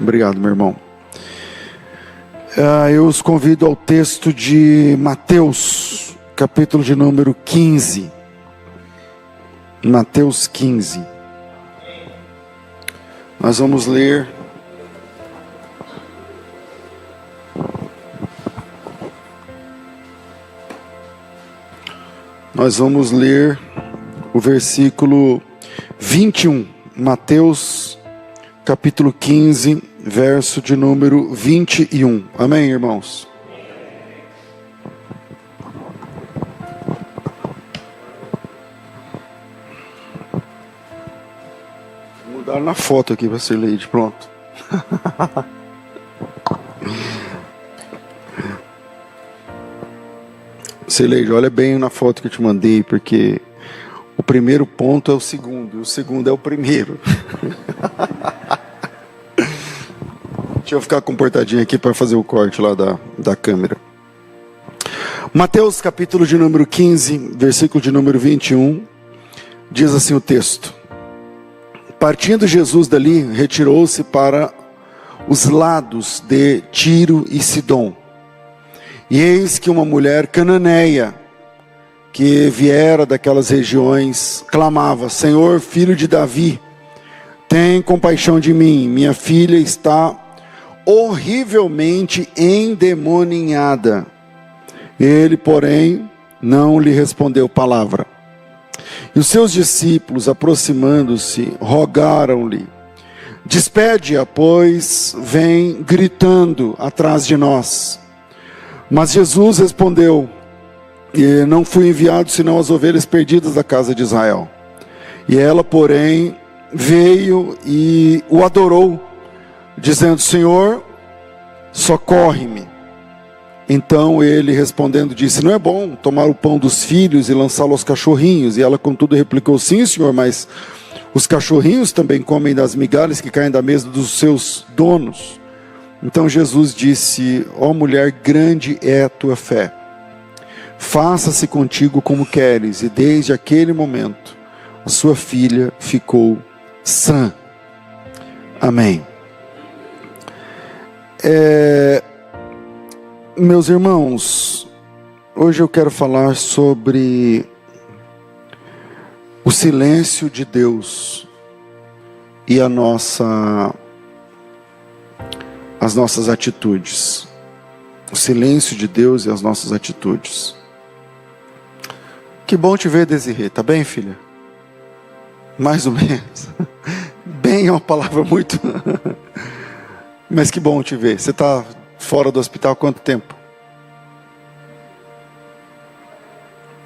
Obrigado, meu irmão. Eu os convido ao texto de Mateus, capítulo de número 15. Mateus 15. Nós vamos ler o versículo 21. Mateus capítulo 15, verso de número 21. Amém, irmãos? Vou mudar na foto aqui para ser leído, pronto. Sileide, olha bem na foto que eu te mandei, porque o primeiro ponto é o segundo, e o segundo é o primeiro. Deixa eu ficar comportadinho aqui para fazer o corte lá da câmera. Mateus capítulo de número 15, versículo de número 21, diz assim o texto: Partindo Jesus dali, retirou-se para os lados de Tiro e Sidom. E eis que uma mulher cananeia, que viera daquelas regiões, clamava: Senhor, filho de Davi, tem compaixão de mim, minha filha está horrivelmente endemoninhada. Ele, porém, não lhe respondeu palavra. E os seus discípulos, aproximando-se, rogaram-lhe: Despede-a, pois vem gritando atrás de nós. Mas Jesus respondeu: Não fui enviado senão as ovelhas perdidas da casa de Israel. E ela, porém, veio e o adorou, dizendo: Senhor, socorre-me. Então ele, respondendo, disse: Não é bom tomar o pão dos filhos e lançá-lo aos cachorrinhos. E ela, contudo, replicou: Sim, Senhor, mas os cachorrinhos também comem das migalhas que caem da mesa dos seus donos. Então Jesus disse: Ó mulher, grande é a tua fé. Faça-se contigo como queres. E desde aquele momento, a sua filha ficou sã. Amém. Meus irmãos, hoje eu quero falar sobre o silêncio de Deus e as nossas atitudes. O silêncio de Deus e as nossas atitudes. Que bom te ver, Desirê. Tá bem, filha? Mais ou menos. Bem é uma palavra muito... Mas que bom te ver. Você está fora do hospital há quanto tempo?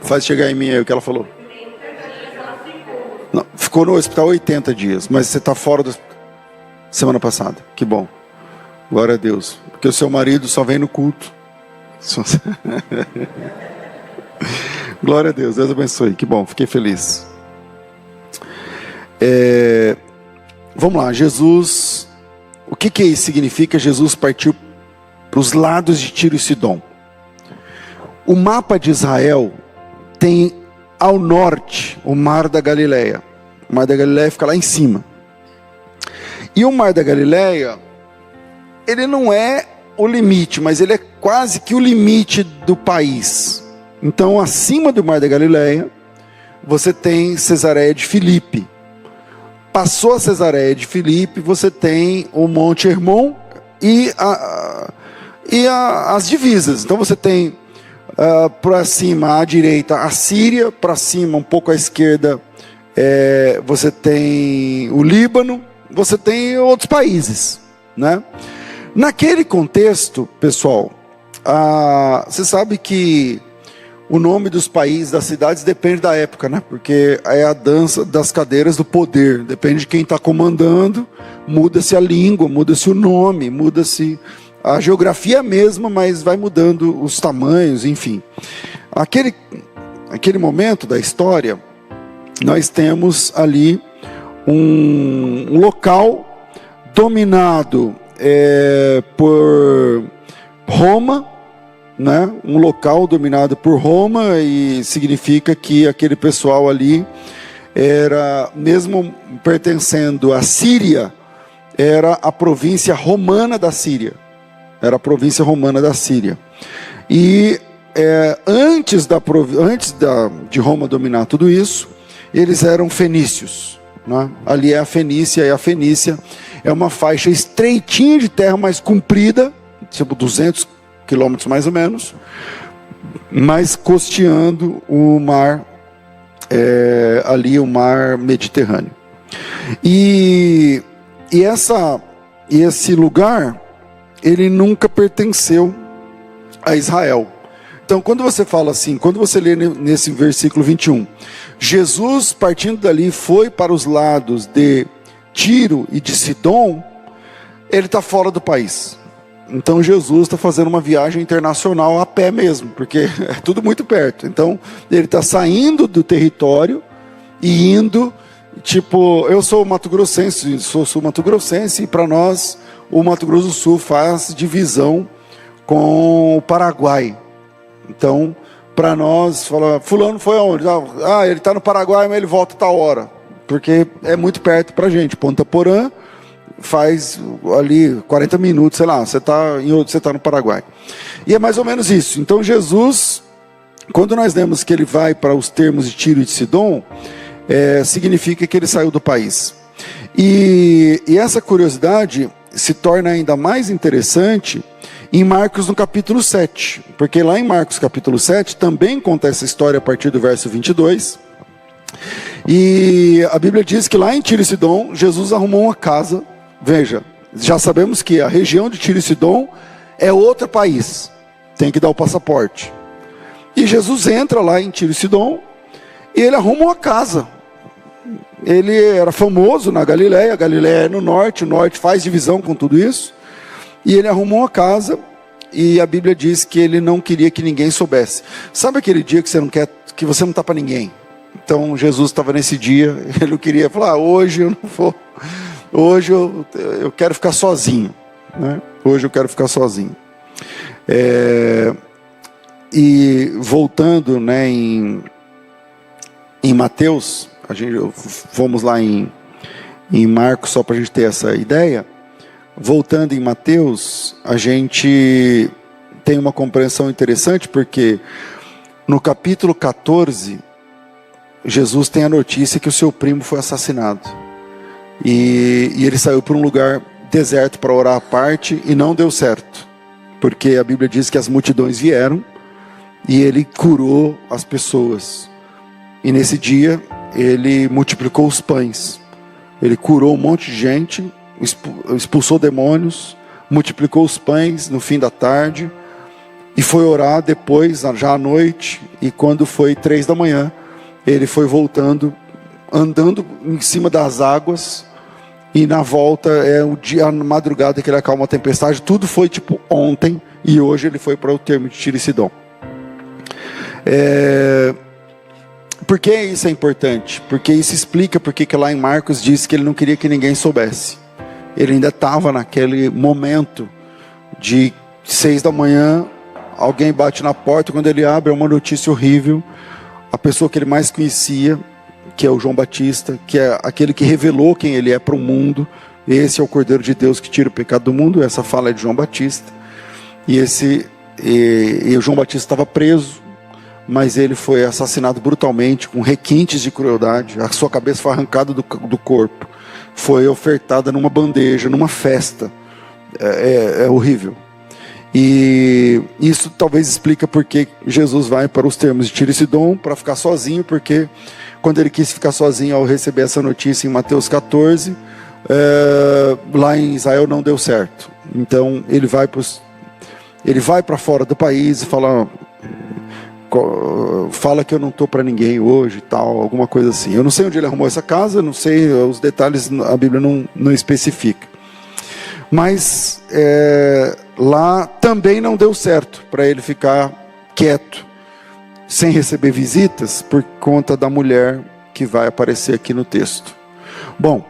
Faz chegar em mim aí o que ela falou. Não, ficou no hospital 80 dias, mas você está fora do hospital semana passada. Que bom. Glória a Deus. Porque o seu marido só vem no culto. Glória a Deus. Deus abençoe. Que bom. Fiquei feliz. Vamos lá. Jesus... O que isso significa? Jesus partiu para os lados de Tiro e Sidom. O mapa de Israel tem ao norte o Mar da Galileia. O Mar da Galileia fica lá em cima. E o Mar da Galileia, ele não é o limite, mas ele é quase que o limite do país. Então, acima do Mar da Galileia, você tem Cesareia de Filipe. Passou a Cesareia de Filipe, você tem o Monte Hermon e as divisas. Então você tem para cima, à direita, a Síria, para cima, um pouco à esquerda, você tem o Líbano, você tem outros países, né? Naquele contexto, pessoal, você sabe que o nome dos países, das cidades, depende da época, né? Porque é a dança das cadeiras do poder. Depende de quem está comandando, muda-se a língua, muda-se o nome, muda-se a geografia mesma, mas vai mudando os tamanhos, enfim. Aquele momento da história, nós temos ali um local dominado por Roma, né? Um local dominado por Roma, e significa que aquele pessoal ali era, mesmo pertencendo à Síria, era a província romana da Síria. Era a província romana da Síria. E antes de Roma dominar tudo isso, eles eram fenícios, né? Ali é a Fenícia, e a Fenícia é uma faixa estreitinha de terra, mais comprida, tipo 200 quilômetros mais ou menos, mas costeando o mar, ali o mar Mediterrâneo. E esse lugar, ele nunca pertenceu a Israel. Então, quando você fala assim, quando você lê nesse versículo 21, Jesus, partindo dali, foi para os lados de Tiro e de Sidom, ele está fora do país. Então, Jesus está fazendo uma viagem internacional a pé mesmo, porque é tudo muito perto. Então, ele está saindo do território e indo, tipo, eu sou mato-grossense, sou sul-mato-grossense, e para nós, o Mato Grosso do Sul faz divisão com o Paraguai. Então, para nós, fala, fulano foi aonde? Ah, ele está no Paraguai, mas ele volta a tal hora. Porque é muito perto para a gente. Ponta Porã faz ali 40 minutos, sei lá, você está no Paraguai. E é mais ou menos isso. Então, Jesus, quando nós lemos que ele vai para os termos de Tiro e de Sidom, significa que ele saiu do país. E essa curiosidade se torna ainda mais interessante em Marcos no capítulo 7, porque lá em Marcos capítulo 7 também conta essa história a partir do verso 22, e a Bíblia diz que lá em Tiro e Sidom, Jesus arrumou uma casa. Veja, já sabemos que a região de Tiro e Sidom é outro país, tem que dar o passaporte, e Jesus entra lá em Tiro e Sidom, e ele arruma uma casa. Ele era famoso na Galileia, a Galileia é no norte, o norte faz divisão com tudo isso. E ele arrumou uma casa, e a Bíblia diz que ele não queria que ninguém soubesse. Sabe aquele dia que você não está para ninguém? Então Jesus estava nesse dia, ele não queria falar, hoje eu não vou, hoje eu quero ficar sozinho, né? Hoje eu quero ficar sozinho. E voltando, né, em Mateus, fomos lá em Marcos, só para a gente ter essa ideia. Voltando em Mateus, a gente tem uma compreensão interessante, porque no capítulo 14, Jesus tem a notícia que o seu primo foi assassinado. E ele saiu para um lugar deserto para orar à parte, e não deu certo, porque a Bíblia diz que as multidões vieram, e ele curou as pessoas. E nesse dia, ele multiplicou os pães. Ele curou um monte de gente, expulsou demônios, multiplicou os pães no fim da tarde, e foi orar depois, já à noite, e quando foi 3 da manhã, ele foi voltando, andando em cima das águas, e na volta a madrugada que ele acalma a tempestade. Tudo foi tipo ontem, e hoje ele foi para o termo de Tiro e Sidom. Por que isso é importante? Porque isso explica porque que lá em Marcos diz que ele não queria que ninguém soubesse. Ele ainda estava naquele momento de 6 da manhã, alguém bate na porta, quando ele abre é uma notícia horrível. A pessoa que ele mais conhecia, que é o João Batista, que é aquele que revelou quem ele é para o mundo. Esse é o Cordeiro de Deus que tira o pecado do mundo. Essa fala é de João Batista. E o João Batista estava preso, mas ele foi assassinado brutalmente, com requintes de crueldade. A sua cabeça foi arrancada do corpo, foi ofertada numa bandeja, numa festa. É horrível. E isso talvez explica porque Jesus vai para os termos de Tiro e Sidom para ficar sozinho, porque quando ele quis ficar sozinho ao receber essa notícia em Mateus 14, lá em Israel não deu certo. Então ele vai para fora do país e fala que eu não estou para ninguém hoje e tal, alguma coisa assim. Eu não sei onde ele arrumou essa casa, não sei os detalhes, a Bíblia não especifica. Mas lá também não deu certo para ele ficar quieto, sem receber visitas, por conta da mulher que vai aparecer aqui no texto. Bom,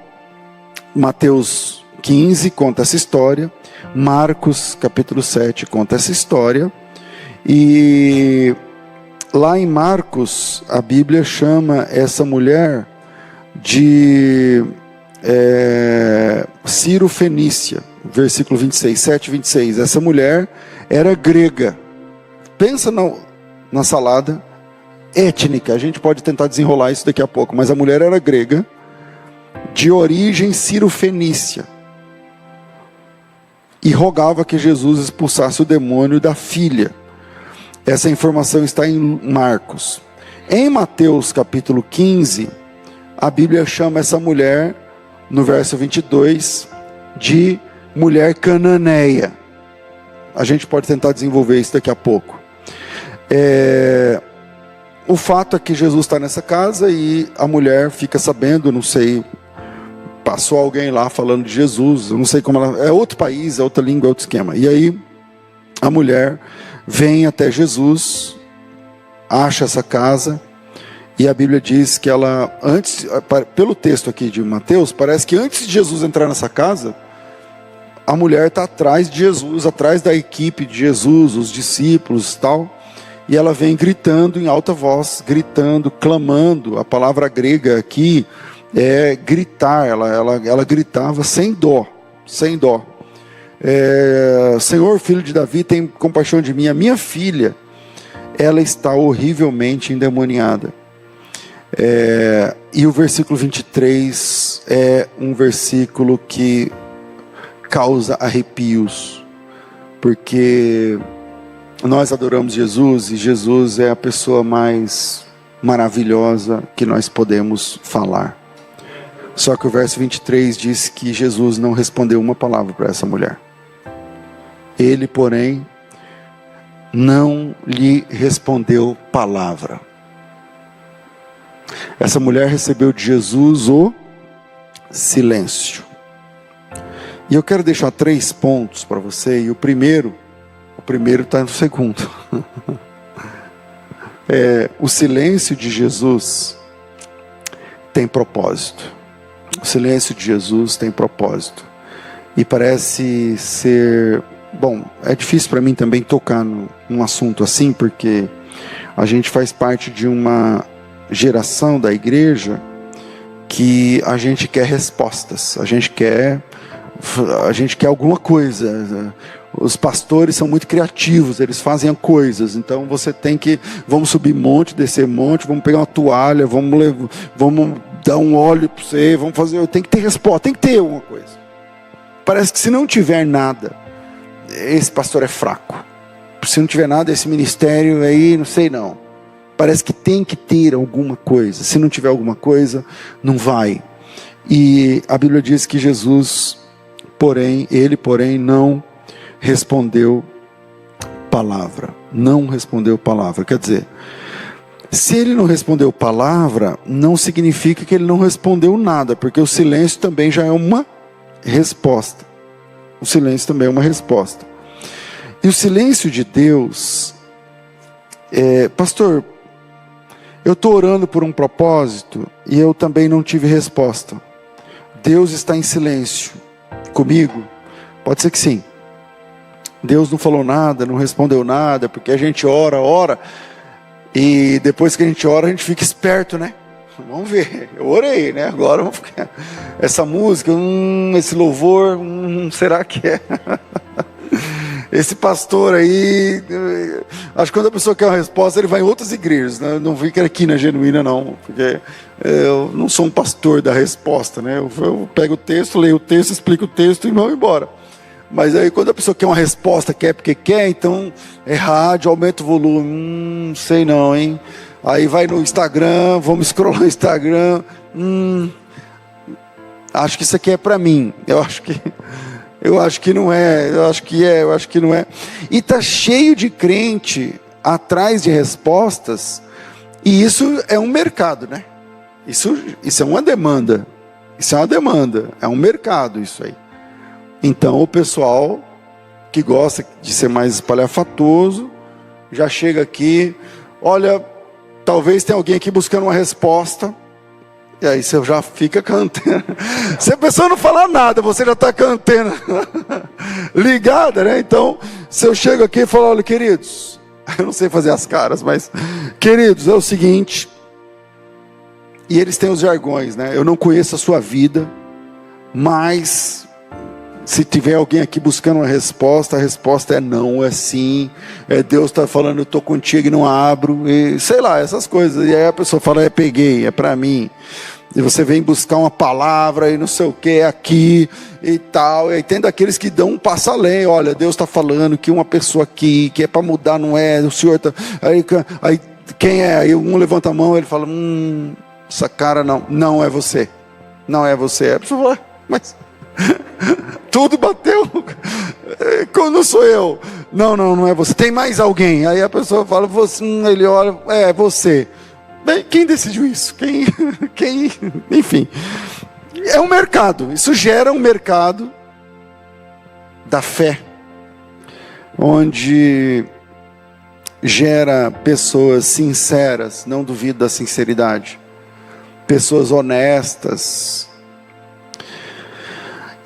Mateus 15 conta essa história, Marcos capítulo 7 conta essa história, e lá em Marcos a Bíblia chama essa mulher de Ciro Fenícia, versículo 26, 7, 26. Essa mulher era grega. Pensa na salada étnica, a gente pode tentar desenrolar isso daqui a pouco, mas a mulher era grega, de origem Ciro-fenícia, e rogava que Jesus expulsasse o demônio da filha. Essa informação está em Marcos. Em Mateus capítulo 15, a Bíblia chama essa mulher, no verso 22, de mulher cananeia. A gente pode tentar desenvolver isso daqui a pouco. O fato é que Jesus está nessa casa e a mulher fica sabendo, não sei, passou alguém lá falando de Jesus, eu não sei como ela, é outro país, é outra língua, é outro esquema. E aí a mulher vem até Jesus, acha essa casa, e a Bíblia diz que ela, antes, pelo texto aqui de Mateus, parece que antes de Jesus entrar nessa casa, a mulher está atrás de Jesus, atrás da equipe de Jesus, os discípulos e tal, e ela vem gritando em alta voz, gritando, clamando. A palavra grega aqui é gritar, ela gritava sem dó, sem dó. Senhor, filho de Davi, tem compaixão de mim, a minha filha, ela está horrivelmente endemoniada. E o versículo 23 é um versículo que causa arrepios, porque nós adoramos Jesus, e Jesus é a pessoa mais maravilhosa que nós podemos falar. Só que o verso 23 diz que Jesus não respondeu uma palavra para essa mulher. Ele, porém, não lhe respondeu palavra. Essa mulher recebeu de Jesus o silêncio. E eu quero deixar 3 pontos para você, e o primeiro está no segundo. O silêncio de Jesus tem propósito. O silêncio de Jesus tem propósito. E parece ser... Bom, é difícil para mim também tocar num assunto assim, porque a gente faz parte de uma geração da igreja que a gente quer respostas, a gente quer alguma coisa. Os pastores são muito criativos, eles fazem coisas, então você tem que, vamos subir monte, descer monte, vamos pegar uma toalha, vamos dar um óleo para você, vamos fazer, tem que ter resposta, tem que ter alguma coisa. Parece que se não tiver nada, esse pastor é fraco. Se não tiver nada, esse ministério aí, não sei não. Parece que tem que ter alguma coisa. Se não tiver alguma coisa, não vai. E a Bíblia diz que Jesus, porém, não respondeu palavra. Não respondeu palavra. Quer dizer, se ele não respondeu palavra, não significa que ele não respondeu nada, porque o silêncio também já é uma resposta. O silêncio também é uma resposta. E o silêncio de Deus, pastor, eu estou orando por um propósito e eu também não tive resposta. Deus está em silêncio comigo? Pode ser que sim. Deus não falou nada, não respondeu nada, porque a gente ora, e depois que a gente ora, a gente fica esperto, né? Vamos ver, eu orei, né? Agora vamos ficar. Essa música, esse louvor, será que é? Esse pastor aí, acho que quando a pessoa quer uma resposta, ele vai em outras igrejas, né? Não fica aqui na Genuína não, porque eu não sou um pastor da resposta, né? Eu pego o texto, leio o texto, explico o texto e vou embora. Mas aí quando a pessoa quer uma resposta, quer porque quer, então é rádio, aumenta o volume, não sei não, hein? Aí vai no Instagram, vamos scrollar no Instagram, acho que isso aqui é para mim, eu acho que não é, eu acho que não é. E tá cheio de crente atrás de respostas, e isso é um mercado, né? Isso é uma demanda, é um mercado isso aí. Então o pessoal que gosta de ser mais espalhafatoso, já chega aqui, olha, talvez tenha alguém aqui buscando uma resposta, e aí você já fica cantando. Se a pessoa não falar nada, você já está cantando. Ligada, né? Então, se eu chego aqui e falo, olha, queridos, eu não sei fazer as caras, mas, queridos, é o seguinte, e eles têm os jargões, né? Eu não conheço a sua vida, mas Se tiver alguém aqui buscando uma resposta, a resposta é não, é sim. Deus está falando, eu estou contigo e não abro. E, sei lá, essas coisas. E aí a pessoa fala, peguei, é para mim. E você vem buscar uma palavra e não sei o que, é aqui e tal. E aí tem daqueles que dão um passo além. Olha, Deus está falando que uma pessoa aqui, que é para mudar, não é. O Senhor está... Aí quem é? Aí um levanta a mão, ele fala, essa cara não é você. Não é você. A pessoa fala, mas... tudo bateu, não sou eu. Não é você. Tem mais alguém? Aí a pessoa fala, você, ele olha, você. Bem, quem decidiu isso? Quem? Enfim, é um mercado. Isso gera um mercado da fé, onde gera pessoas sinceras, não duvido da sinceridade, pessoas honestas.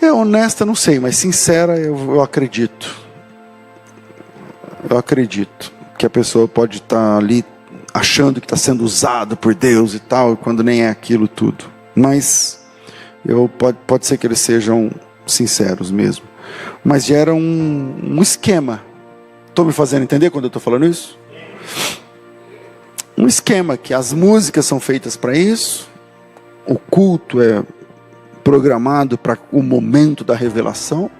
Honesta, não sei, mas sincera, eu acredito. Eu acredito que a pessoa pode estar ali achando que está sendo usada por Deus e tal, quando nem é aquilo tudo. Mas pode ser que eles sejam sinceros mesmo. Mas gera um esquema. Estou me fazendo entender quando eu estou falando isso? Um esquema que as músicas são feitas para isso, o culto é programado para o momento da revelação,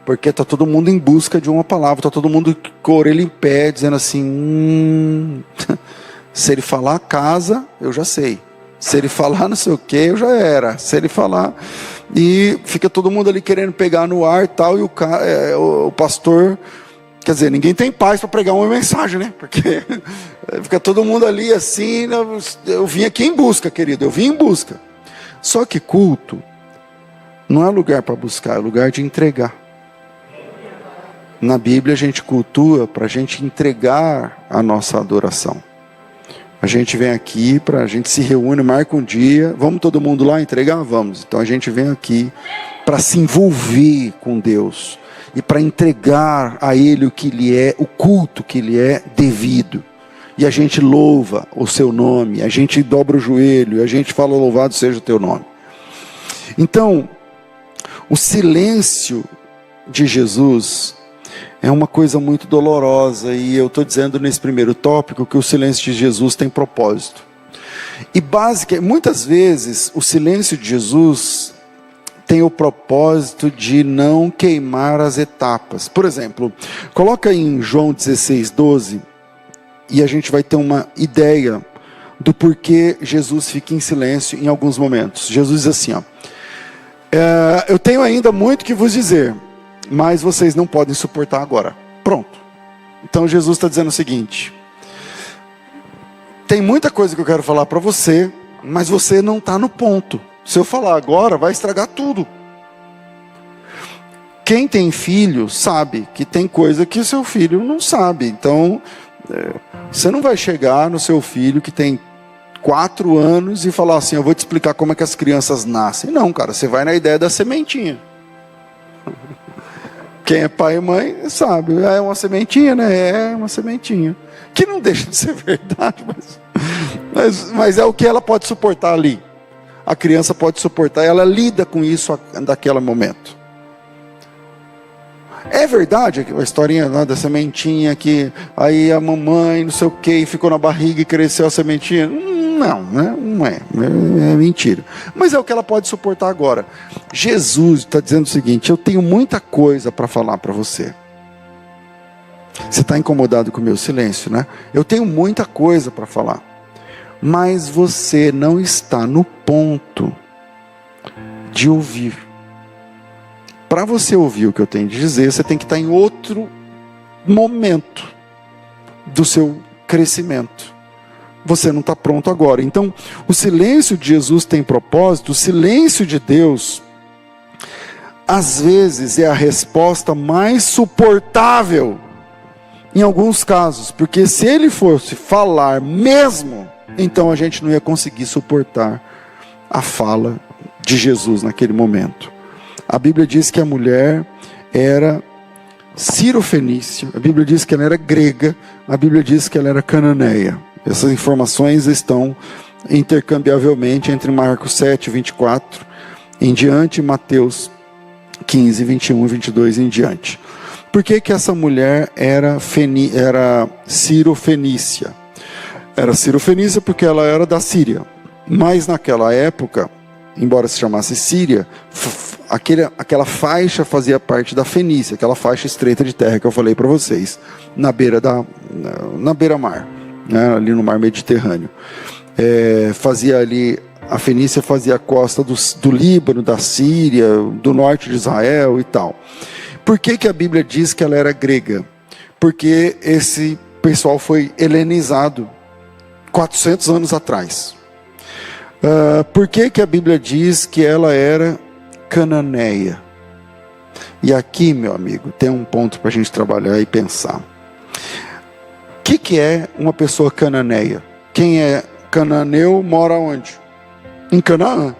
porque está todo mundo em busca de uma palavra, está todo mundo com a orelha em pé, dizendo assim, se ele falar casa, eu já sei, se ele falar não sei o que, eu já era, se ele falar, e fica todo mundo ali querendo pegar no ar e tal, e o pastor, quer dizer, ninguém tem paz para pregar uma mensagem, né, porque fica todo mundo ali assim, eu vim aqui em busca, querido, eu vim em busca. Só que culto não é lugar para buscar, é lugar de entregar. Na Bíblia a gente cultua para a gente entregar a nossa adoração. A gente vem aqui, a gente se reúne, marca um dia, vamos todo mundo lá entregar? Vamos. Então a gente vem aqui para se envolver com Deus e para entregar a Ele o que lhe é, o culto que lhe é devido. E a gente louva o seu nome, a gente dobra o joelho, a gente fala louvado seja o teu nome. Então, o silêncio de Jesus é uma coisa muito dolorosa, e eu estou dizendo nesse primeiro tópico que o silêncio de Jesus tem propósito. E muitas vezes o silêncio de Jesus tem o propósito de não queimar as etapas. Por exemplo, coloca em João 16:12, e a gente vai ter uma ideia do porquê Jesus fica em silêncio em alguns momentos. Jesus diz assim, eu tenho ainda muito que vos dizer, mas vocês não podem suportar agora. Pronto. Então Jesus está dizendo o seguinte, tem muita coisa que eu quero falar para você, mas você não está no ponto. Se eu falar agora, vai estragar tudo. Quem tem filho sabe que tem coisa que o seu filho não sabe. Então, você não vai chegar no seu filho que tem 4 anos e falar assim, eu vou te explicar como é que as crianças nascem. Não, cara, você vai na ideia da sementinha. Quem é pai e mãe sabe, é uma sementinha, né? É uma sementinha. Que não deixa de ser verdade, mas é o que ela pode suportar ali. A criança pode suportar, ela lida com isso naquele momento. É verdade a historinha lá da sementinha, que aí a mamãe não sei o que, ficou na barriga e cresceu a sementinha? Não, né? Não é mentira. Mas é o que ela pode suportar agora. Jesus está dizendo o seguinte, eu tenho muita coisa para falar para você. Você está incomodado com o meu silêncio, né? Eu tenho muita coisa para falar. Mas você não está no ponto de ouvir. Para você ouvir o que eu tenho de dizer, você tem que estar em outro momento do seu crescimento. Você não está pronto agora. Então, o silêncio de Jesus tem propósito. O silêncio de Deus, às vezes, é a resposta mais suportável, em alguns casos. Porque se ele fosse falar mesmo, então a gente não ia conseguir suportar a fala de Jesus naquele momento. A Bíblia diz que a mulher era cirofenícia, a Bíblia diz que ela era grega, a Bíblia diz que ela era cananeia. Essas informações estão intercambiavelmente entre Marcos 7, 24 em diante, Mateus 15, 21 e 22 em diante. Por que que essa mulher era Ciro-fenícia? Era Ciro-fenícia porque ela era da Síria. Mas naquela época, embora se chamasse Síria, aquela faixa fazia parte da Fenícia, aquela faixa estreita de terra que eu falei para vocês, na beira-mar, né, ali no mar Mediterrâneo. A Fenícia fazia a costa do Líbano, da Síria, do norte de Israel e tal. Por que que a Bíblia diz que ela era grega? Porque esse pessoal foi helenizado 400 anos atrás. Por que que a Bíblia diz que ela era cananeia? E aqui, meu amigo, tem um ponto para a gente trabalhar e pensar. O que é uma pessoa cananeia? Quem é cananeu mora onde? Em Canaã.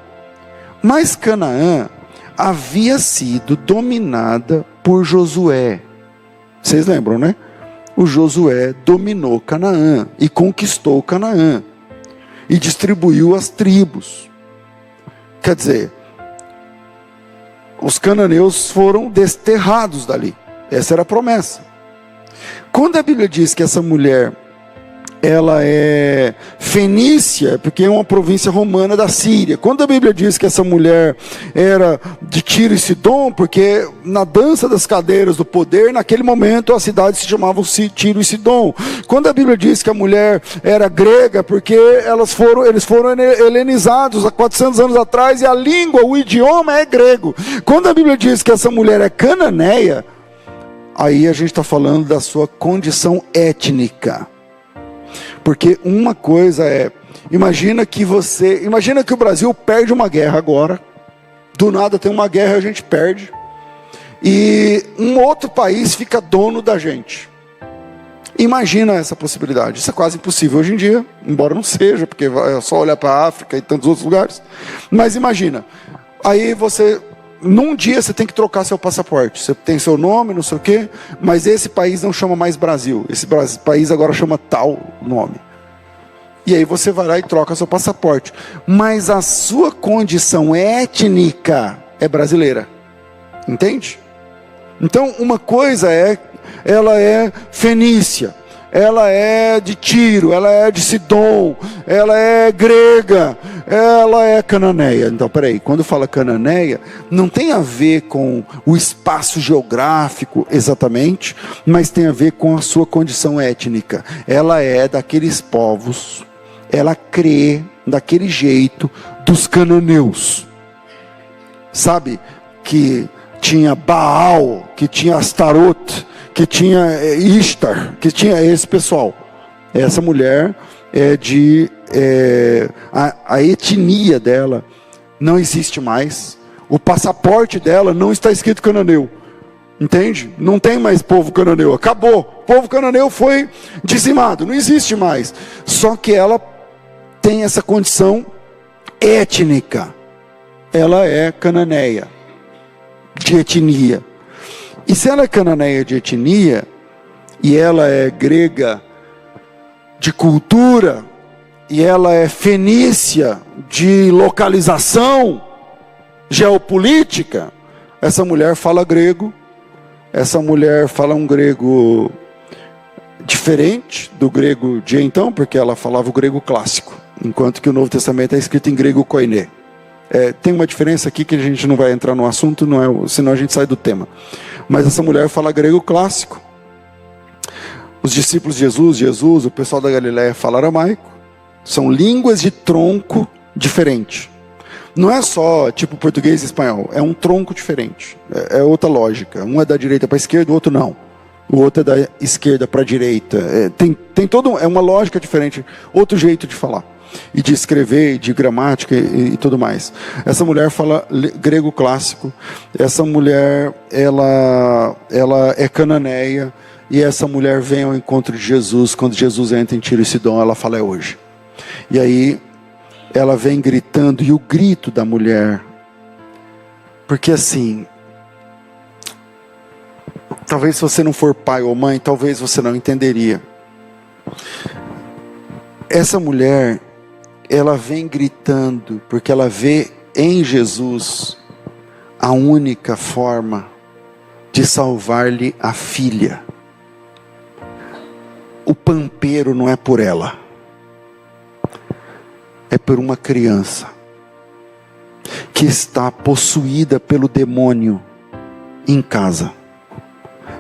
Mas Canaã havia sido dominada por Josué. Vocês lembram, né? O Josué dominou Canaã e conquistou Canaã e distribuiu as tribos. Quer dizer, os cananeus foram desterrados dali. Essa era a promessa. Quando a Bíblia diz que essa mulher ela é fenícia, porque é uma província romana da Síria. Quando a Bíblia diz que essa mulher era de Tiro e Sidom, porque na dança das cadeiras do poder, naquele momento a cidade se chamava Tiro e Sidom. Quando a Bíblia diz que a mulher era grega, porque eles foram helenizados há 400 anos atrás, e a língua, o idioma é grego. Quando a Bíblia diz que essa mulher é cananeia, aí a gente está falando da sua condição étnica. Porque uma coisa imagina que o Brasil perde uma guerra agora, do nada tem uma guerra e a gente perde, e um outro país fica dono da gente. Imagina essa possibilidade. Isso é quase impossível hoje em dia, embora não seja, porque é só olhar para a África e tantos outros lugares. Mas imagina, aí num dia você tem que trocar seu passaporte. Você tem seu nome, não sei o quê, mas esse país não chama mais Brasil. Esse país agora chama tal nome. E aí você vai lá e troca seu passaporte. Mas a sua condição étnica é brasileira. Entende? Então, uma coisa ela é fenícia, ela é de Tiro, ela é de Sidom, ela é grega, ela é cananeia. Então, peraí, quando fala cananeia, não tem a ver com o espaço geográfico exatamente, mas tem a ver com a sua condição étnica. Ela é daqueles povos, ela crê daquele jeito dos cananeus. Sabe, que tinha Baal, que tinha Astarot, que tinha Ishtar, que tinha esse pessoal. Essa mulher a etnia dela não existe mais. O passaporte dela não está escrito cananeu. Entende? Não tem mais povo cananeu. Acabou. O povo cananeu foi dizimado. Não existe mais. Só que ela tem essa condição étnica. Ela é cananeia de etnia. E se ela é cananeia de etnia, e ela é grega de cultura, e ela é fenícia de localização geopolítica, essa mulher fala grego, essa mulher fala um grego diferente do grego de então, porque ela falava o grego clássico, enquanto que o Novo Testamento é escrito em grego koiné. Tem uma diferença aqui que a gente não vai entrar no assunto, senão a gente sai do tema. Mas essa mulher fala grego clássico. Os discípulos de Jesus, o pessoal da Galileia fala aramaico. São línguas de tronco diferente. Não é só tipo português e espanhol, é um tronco diferente. É outra lógica. Um é da direita para a esquerda, o outro não. O outro é da esquerda para a direita. É uma lógica diferente, outro jeito de falar. E de escrever, de gramática e tudo mais. Essa mulher fala grego clássico. Essa mulher, ela é cananeia. E essa mulher vem ao encontro de Jesus. Quando Jesus entra em Tiro e Sidom, ela fala: é hoje. E aí ela vem gritando. E o grito da mulher, porque assim, talvez se você não for pai ou mãe, talvez você não entenderia. Essa mulher, ela vem gritando porque ela vê em Jesus a única forma de salvar-lhe a filha. O pampeiro não é por ela, é por uma criança que está possuída pelo demônio em casa.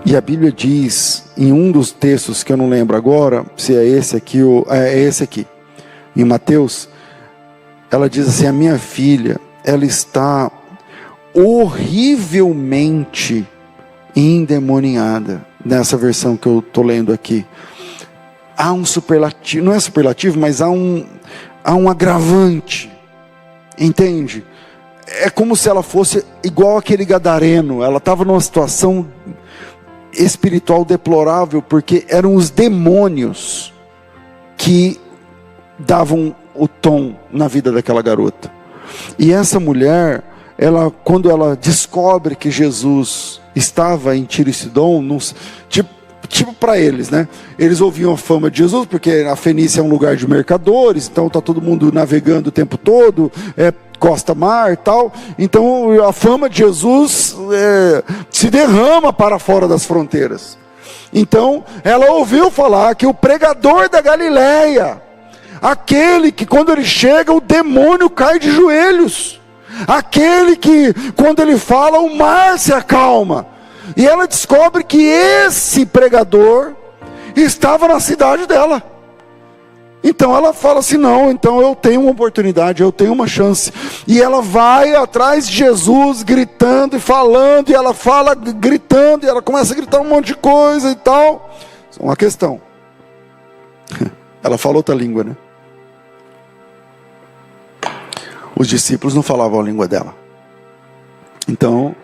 E a Bíblia diz, em um dos textos que eu não lembro agora, se é esse aqui ou é esse aqui, em Mateus, ela diz assim: a minha filha, ela está horrivelmente endemoniada. Nessa versão que eu estou lendo aqui, há um superlativo, não é superlativo, mas há um agravante, entende? É como se ela fosse igual aquele gadareno. Ela estava numa situação espiritual deplorável, porque eram os demônios que davam o tom na vida daquela garota. E essa mulher, quando ela descobre que Jesus estava em Tiro e Sidom, tipo para eles, né? Eles ouviam a fama de Jesus, porque a Fenícia é um lugar de mercadores, então está todo mundo navegando o tempo todo, costa mar e tal. Então a fama de Jesus se derrama para fora das fronteiras. Então ela ouviu falar que o pregador da Galileia, aquele que quando ele chega o demônio cai de joelhos, aquele que quando ele fala o mar se acalma. E ela descobre que esse pregador estava na cidade dela. Então ela fala assim: não, então eu tenho uma oportunidade, eu tenho uma chance. E ela vai atrás de Jesus gritando e falando, e ela fala gritando, e ela começa a gritar um monte de coisa e tal. Uma questão, ela fala outra língua, né? Os discípulos não falavam a língua dela. Então,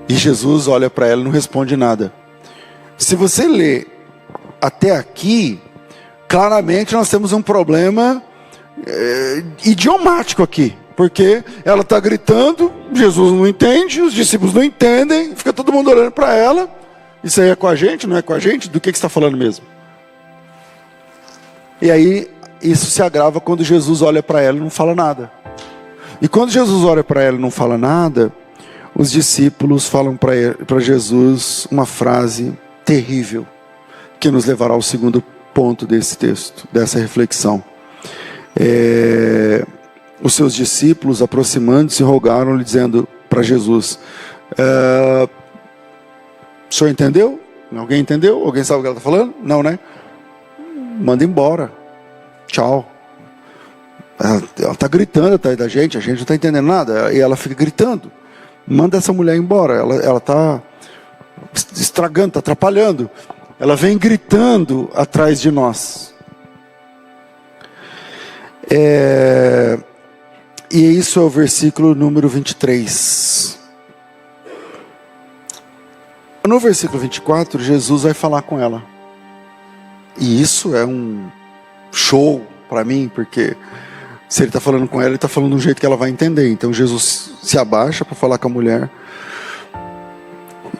e Jesus olha para ela e não responde nada. Se você ler até aqui, claramente nós temos um problema idiomático aqui. Porque ela está gritando, Jesus não entende, os discípulos não entendem, fica todo mundo olhando para ela. Isso aí é com a gente, não é com a gente? Do que você está falando mesmo? E aí, isso se agrava quando Jesus olha para ela e não fala nada. E quando Jesus olha para ela e não fala nada, os discípulos falam para Jesus uma frase terrível, que nos levará ao segundo ponto desse texto, dessa reflexão. Os seus discípulos, aproximando-se, rogaram-lhe, dizendo para Jesus: o senhor entendeu? Alguém entendeu? Alguém sabe o que ela está falando? Não, né? Manda embora. Tchau. Ela está gritando atrás da gente, a gente não está entendendo nada. E ela fica gritando. Manda essa mulher embora. Ela está estragando, está atrapalhando. Ela vem gritando atrás de nós. E isso é o versículo número 23. No versículo 24, Jesus vai falar com ela. E isso é um show para mim, porque se ele está falando com ela, ele está falando de um jeito que ela vai entender. Então Jesus se abaixa para falar com a mulher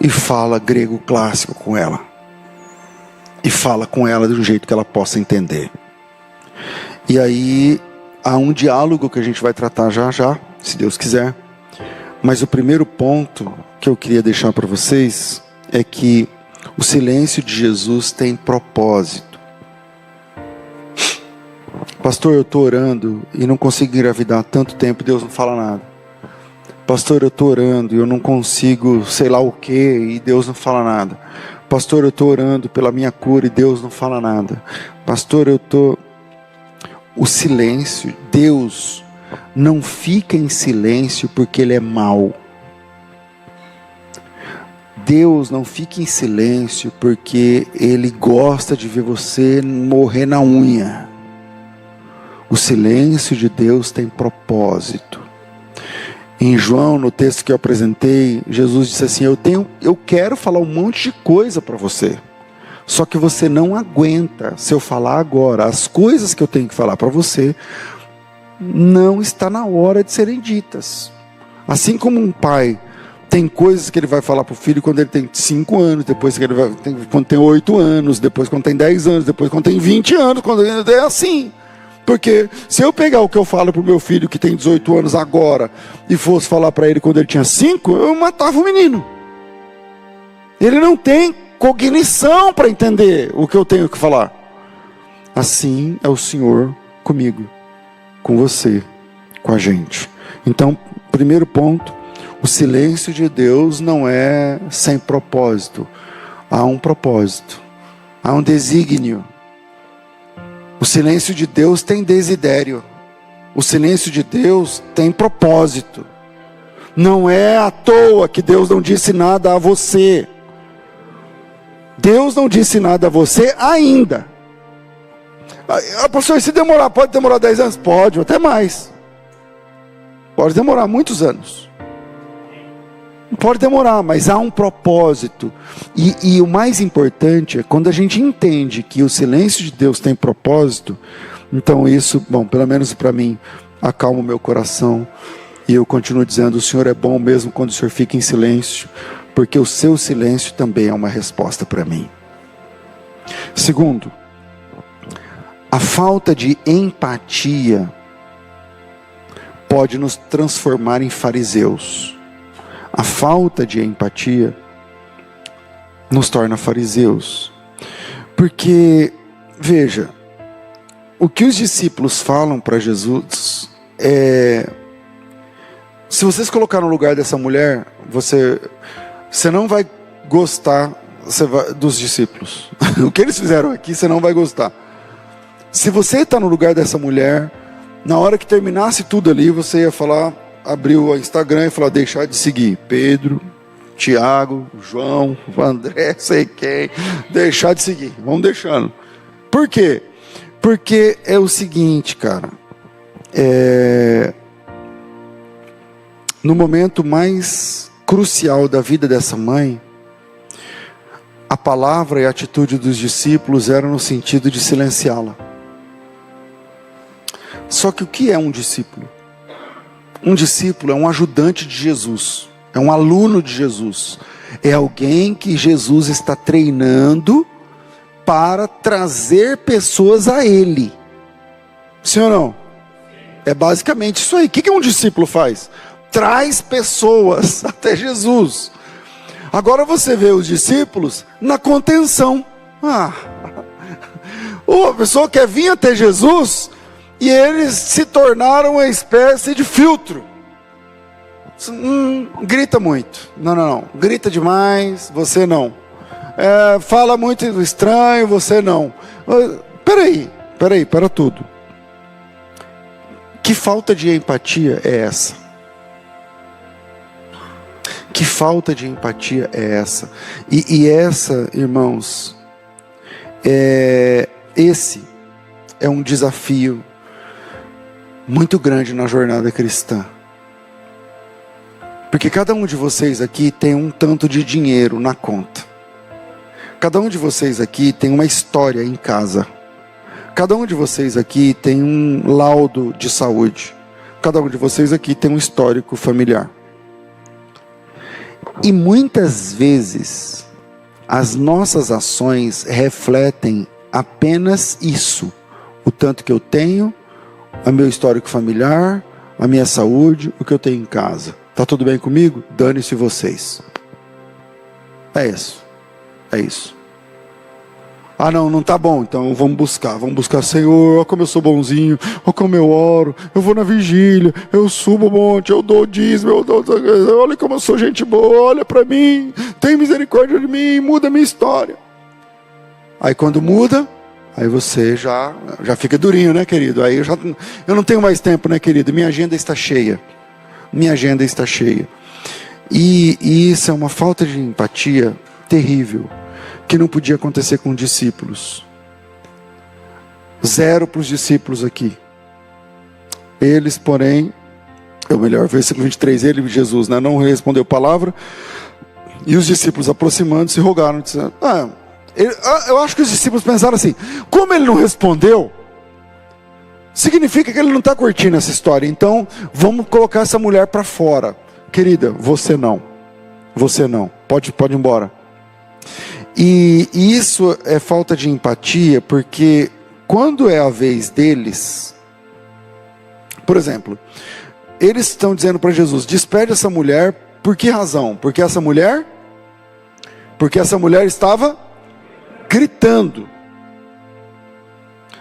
e fala grego clássico com ela. E fala com ela de um jeito que ela possa entender. E aí há um diálogo que a gente vai tratar já, se Deus quiser. Mas o primeiro ponto que eu queria deixar para vocês é que o silêncio de Jesus tem propósito. Pastor, eu estou orando e não consigo engravidar há tanto tempo, Deus não fala nada. Pastor, eu estou orando e eu não consigo sei lá o que, e Deus não fala nada. Pastor, eu estou orando pela minha cura e Deus não fala nada. Pastor, o silêncio, Deus não fica em silêncio porque Ele é mau. Deus não fica em silêncio porque Ele gosta de ver você morrer na unha. O silêncio de Deus tem propósito. Em João, no texto que eu apresentei, Jesus disse assim: eu quero falar um monte de coisa para você. Só que você não aguenta. Se eu falar agora as coisas que eu tenho que falar para você, não está na hora de serem ditas. Assim como um pai tem coisas que ele vai falar para o filho quando ele tem 5 anos, depois que quando tem 8 anos, depois quando tem 10 anos, depois quando tem 20 anos, quando é assim. Porque se eu pegar o que eu falo para o meu filho que tem 18 anos agora e fosse falar para ele quando ele tinha 5, eu matava o menino. Ele não tem cognição para entender o que eu tenho que falar. Assim é o Senhor comigo, com você, com a gente. Então, primeiro ponto, o silêncio de Deus não é sem propósito. Há um propósito, há um desígnio. O silêncio de Deus tem desidério. O silêncio de Deus tem propósito. Não é à toa que Deus não disse nada a você. Deus não disse nada a você ainda. Pastor, se demorar, pode demorar 10 anos? Pode, até mais. Pode demorar muitos anos. Pode demorar, mas há um propósito. E o mais importante é quando a gente entende que o silêncio de Deus tem propósito. Então isso, bom, pelo menos para mim, acalma o meu coração. E eu continuo dizendo, o Senhor é bom mesmo quando o Senhor fica em silêncio, porque o seu silêncio também é uma resposta para mim. Segundo, a falta de empatia pode nos transformar em fariseus. A falta de empatia nos torna fariseus. Porque, veja, o que os discípulos falam para Jesus é... Se vocês colocar no lugar dessa mulher, você não vai gostar dos discípulos. O que eles fizeram aqui, você não vai gostar. Se você está no lugar dessa mulher, na hora que terminasse tudo ali, você ia falar, abrir o Instagram e falar, deixar de seguir Pedro, Tiago, João, André, sei quem, deixar de seguir, vamos deixando. Por quê? Porque é o seguinte, cara, no momento mais crucial da vida dessa mãe, a palavra e a atitude dos discípulos eram no sentido de silenciá-la. Só que o que é um discípulo? Um discípulo é um ajudante de Jesus, é um aluno de Jesus, é alguém que Jesus está treinando para trazer pessoas a Ele. Sim ou não? É basicamente isso aí. O que um discípulo faz? Traz pessoas até Jesus. Agora você vê os discípulos na contenção. A pessoa quer vir até Jesus e eles se tornaram uma espécie de filtro. Grita muito. Não. Grita demais, você não. Fala muito estranho, você não. Peraí, para tudo. Que falta de empatia é essa? Que falta de empatia é essa? E essa, irmãos, esse é um desafio muito grande na jornada cristã. Porque cada um de vocês aqui tem um tanto de dinheiro na conta. Cada um de vocês aqui tem uma história em casa. Cada um de vocês aqui tem um laudo de saúde. Cada um de vocês aqui tem um histórico familiar. E muitas vezes as nossas ações refletem apenas isso. O tanto que eu tenho, o meu histórico familiar, a minha saúde, o que eu tenho em casa. Tá tudo bem comigo? Dane-se vocês. É isso. Não tá bom, então vamos buscar, Senhor, olha como eu sou bonzinho, olha como eu oro, eu vou na vigília, eu subo o monte, eu dou dízimo, olha como eu sou gente boa, olha para mim, tem misericórdia de mim, muda a minha história. Aí quando muda, aí você já fica durinho, né, querido? Aí eu não tenho mais tempo, né, querido? Minha agenda está cheia. E isso é uma falta de empatia terrível, que não podia acontecer com discípulos. 0 para os discípulos aqui. Eles, porém, versículo 23, ele, Jesus, né, não respondeu palavra, e os discípulos aproximando-se rogaram, dizendo, eu acho que os discípulos pensaram assim, como ele não respondeu, significa que ele não está curtindo essa história, então vamos colocar essa mulher para fora. Querida, você não, pode ir embora. E isso é falta de empatia, porque quando é a vez deles, Por exemplo, eles estão dizendo para Jesus, despede essa mulher, por que razão? Porque essa mulher estava gritando.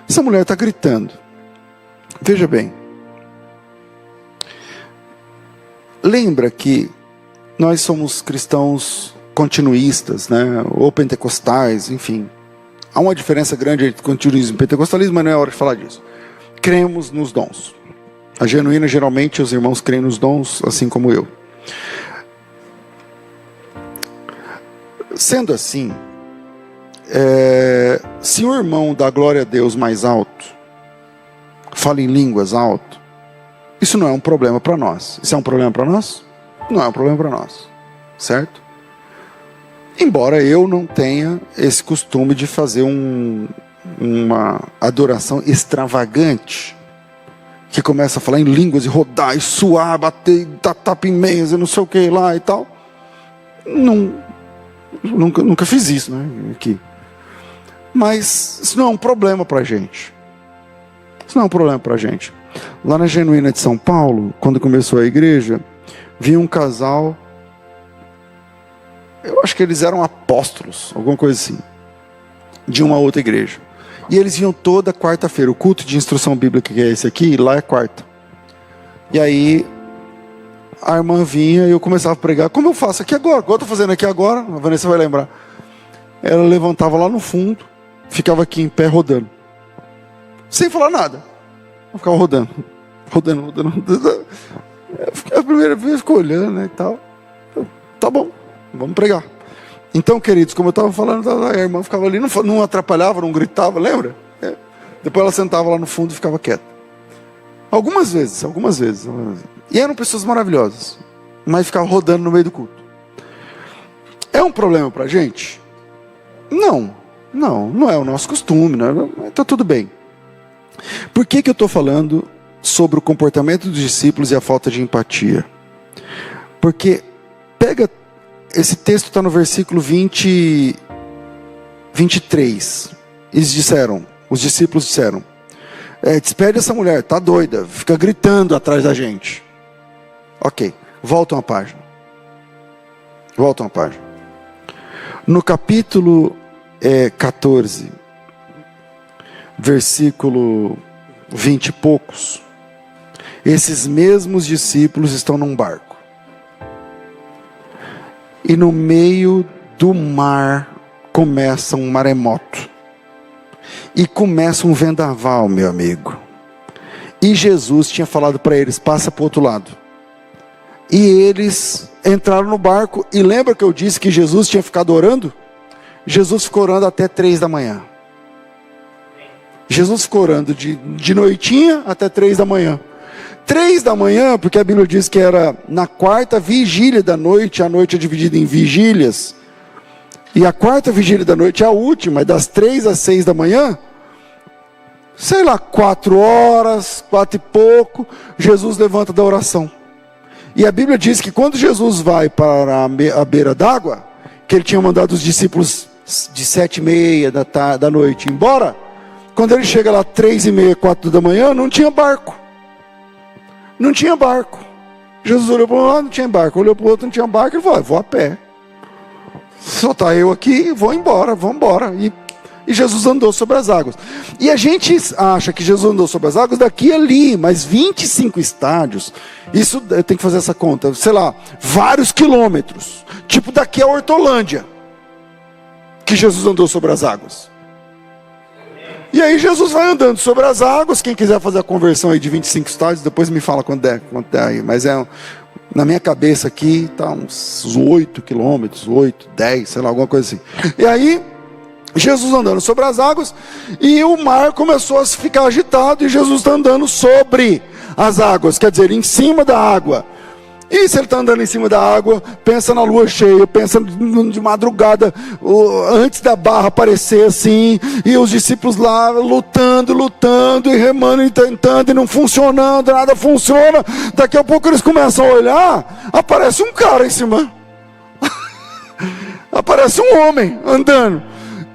Essa mulher está gritando. Veja bem. Lembra que nós somos cristãos continuistas, né? Ou pentecostais, enfim. Há uma diferença grande entre continuismo e pentecostalismo, mas não é hora de falar disso. Cremos nos dons. A genuína, geralmente, os irmãos creem nos dons, assim como eu. Sendo assim, se o irmão dá glória a Deus mais alto, fala em línguas alto, isso não é um problema para nós. Isso é um problema para nós? Não é um problema para nós, certo? Embora eu não tenha esse costume de fazer uma adoração extravagante, que começa a falar em línguas e rodar e suar, bater, dar tapa em meias e não sei o que lá e tal. Nunca fiz isso, né? Aqui. Mas isso não é um problema para a gente. Isso não é um problema para a gente. Lá na Genuína de São Paulo, quando começou a igreja, vi um casal, eu acho que eles eram apóstolos, alguma coisa assim, de uma outra igreja. E eles vinham toda quarta-feira. O culto de instrução bíblica que é esse aqui, lá é quarta. E aí a irmã vinha e eu começava a pregar, como eu faço aqui agora, igual eu estou fazendo aqui agora, a Vanessa vai lembrar. Ela levantava lá no fundo, ficava aqui em pé rodando, sem falar nada. Eu ficava rodando. A primeira vez ficou olhando, né, e tal. Tá bom, vamos pregar. Então, queridos, como eu estava falando, a irmã ficava ali, não atrapalhava, não gritava, lembra? Depois ela sentava lá no fundo e ficava quieta. Algumas vezes. E eram pessoas maravilhosas, mas ficavam rodando no meio do culto. É um problema para a gente? Não é o nosso costume, está tudo bem. Por que eu estou falando sobre o comportamento dos discípulos e a falta de empatia? Porque esse texto está no versículo 23. Os discípulos disseram, despede essa mulher, está doida, fica gritando atrás da gente. Ok, voltam a página. No capítulo 14, versículo 20 e poucos, esses mesmos discípulos estão num barco. E no meio do mar começa um maremoto. E começa um vendaval, meu amigo. E Jesus tinha falado para eles, passa para o outro lado. E eles entraram no barco. E lembra que eu disse que Jesus tinha ficado orando? Jesus ficou orando até 3 da manhã. Jesus ficou orando de noitinha até 3 da manhã. 3 da manhã, porque a Bíblia diz que era na quarta vigília da noite. A noite é dividida em vigílias. E a quarta vigília da noite é a última, é das 3 às 6 da manhã. Sei lá, 4 horas, 4 e pouco, Jesus levanta da oração. E a Bíblia diz que quando Jesus vai para a beira d'água, que ele tinha mandado os discípulos de 7h30 da noite embora, quando ele chega lá 3h30, 4 da manhã, não tinha barco. Jesus olhou para um lado, não tinha barco. Olhou para o outro, não tinha barco. Ele falou, vou a pé. Só está eu aqui, vamos embora. E Jesus andou sobre as águas. E a gente acha que Jesus andou sobre as águas daqui e ali, mas 25 estádios, isso eu tenho que fazer essa conta, sei lá, vários quilômetros. Tipo daqui a Hortolândia, que Jesus andou sobre as águas. E aí Jesus vai andando sobre as águas. Quem quiser fazer a conversão aí de 25 estádios, depois me fala quanto é aí. Mas na minha cabeça aqui, está uns 8 quilômetros, 8, 10, sei lá, alguma coisa assim. E aí, Jesus andando sobre as águas, e o mar começou a ficar agitado, e Jesus está andando sobre as águas, quer dizer, em cima da água. E se ele está andando em cima da água, pensa na lua cheia, pensa de madrugada, antes da barra aparecer assim, e os discípulos lá lutando, e remando, e tentando, e não funcionando, nada funciona. Daqui a pouco eles começam a olhar, aparece um cara em cima, aparece um homem andando.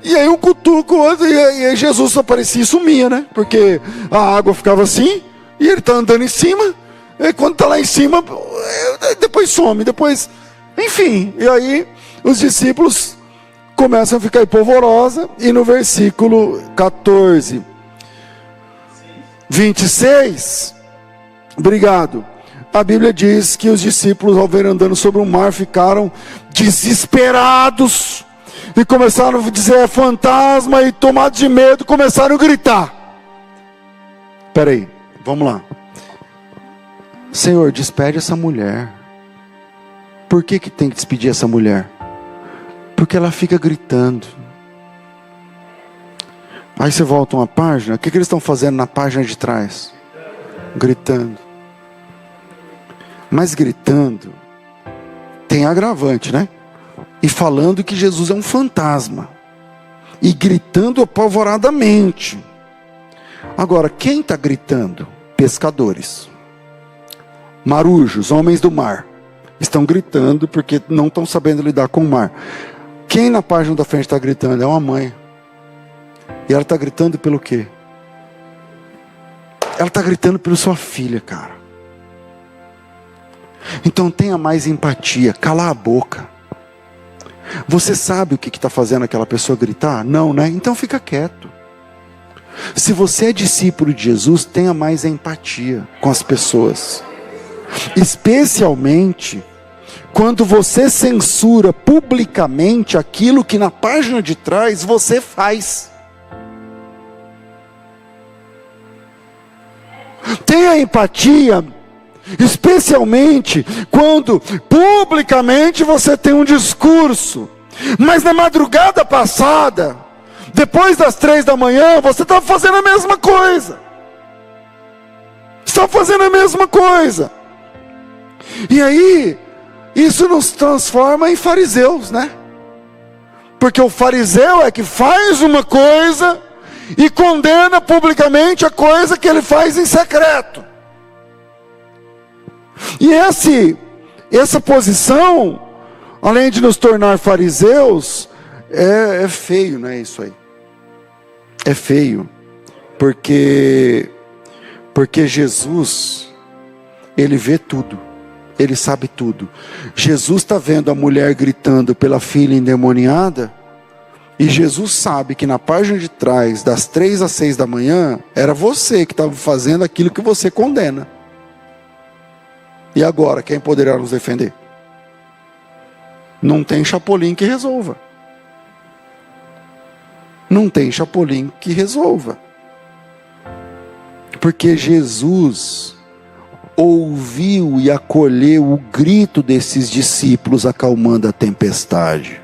E aí um cutuca o outro, e aí Jesus aparecia e sumia, né? Porque a água ficava assim, E ele está andando em cima, e quando está lá em cima, depois some, depois... Enfim, e aí os discípulos começam a ficar polvorosa, e no versículo 14, 26, obrigado, a Bíblia diz que os discípulos, ao ver andando sobre o mar, ficaram desesperados, e começaram a dizer, é fantasma, e tomados de medo, começaram a gritar. Espera aí, vamos lá. Senhor, despede essa mulher. Por que tem que despedir essa mulher? Porque ela fica gritando. Aí você volta uma página, o que eles estão fazendo na página de trás? Gritando. Mas gritando, tem agravante, né? E falando que Jesus é um fantasma. E gritando apavoradamente. Agora, quem está gritando? Pescadores. Marujos, homens do mar. Estão gritando porque não estão sabendo lidar com o mar. Quem na página da frente está gritando? É uma mãe. E ela está gritando pelo quê? Ela está gritando pela sua filha, cara. Então tenha mais empatia. Cala a boca. Você sabe o que está fazendo aquela pessoa gritar? Não, né? Então fica quieto. Se você é discípulo de Jesus, tenha mais empatia com as pessoas. Especialmente quando você censura publicamente aquilo que na página de trás você faz. Tenha empatia, especialmente quando publicamente você tem um discurso, mas na madrugada passada, depois das 3 da manhã, você estava fazendo a mesma coisa. Está fazendo a mesma coisa. E aí, isso nos transforma em fariseus, né? Porque o fariseu é que faz uma coisa e condena publicamente a coisa que ele faz em secreto. E essa posição, além de nos tornar fariseus, é feio, não é isso aí? É feio, porque Jesus, ele vê tudo. Ele sabe tudo. Jesus está vendo a mulher gritando pela filha endemoniada, e Jesus sabe que na página de trás, das 3 às 6 da manhã, era você que estava fazendo aquilo que você condena. E agora, quem poderá nos defender? Não tem Chapolin que resolva. Não tem Chapolin que resolva. Porque Jesus ouviu e acolheu o grito desses discípulos acalmando a tempestade.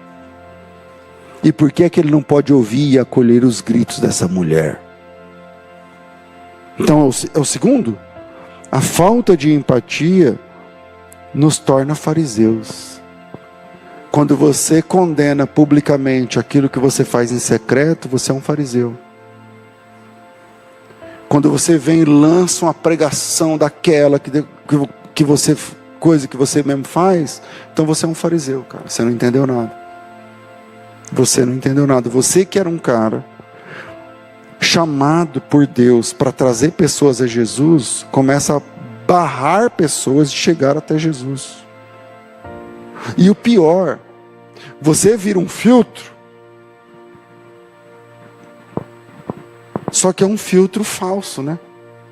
E por que é que ele não pode ouvir e acolher os gritos dessa mulher? Então é o segundo. A falta de empatia nos torna fariseus. Quando você condena publicamente aquilo que você faz em secreto, você é um fariseu. Quando você vem e lança uma pregação daquela que você, coisa que você mesmo faz, então você é um fariseu, cara. Você não entendeu nada. Você não entendeu nada. Você que era um cara chamado por Deus para trazer pessoas a Jesus, começa a barrar pessoas de chegar até Jesus. E o pior, você vira um filtro, só que é um filtro falso, né?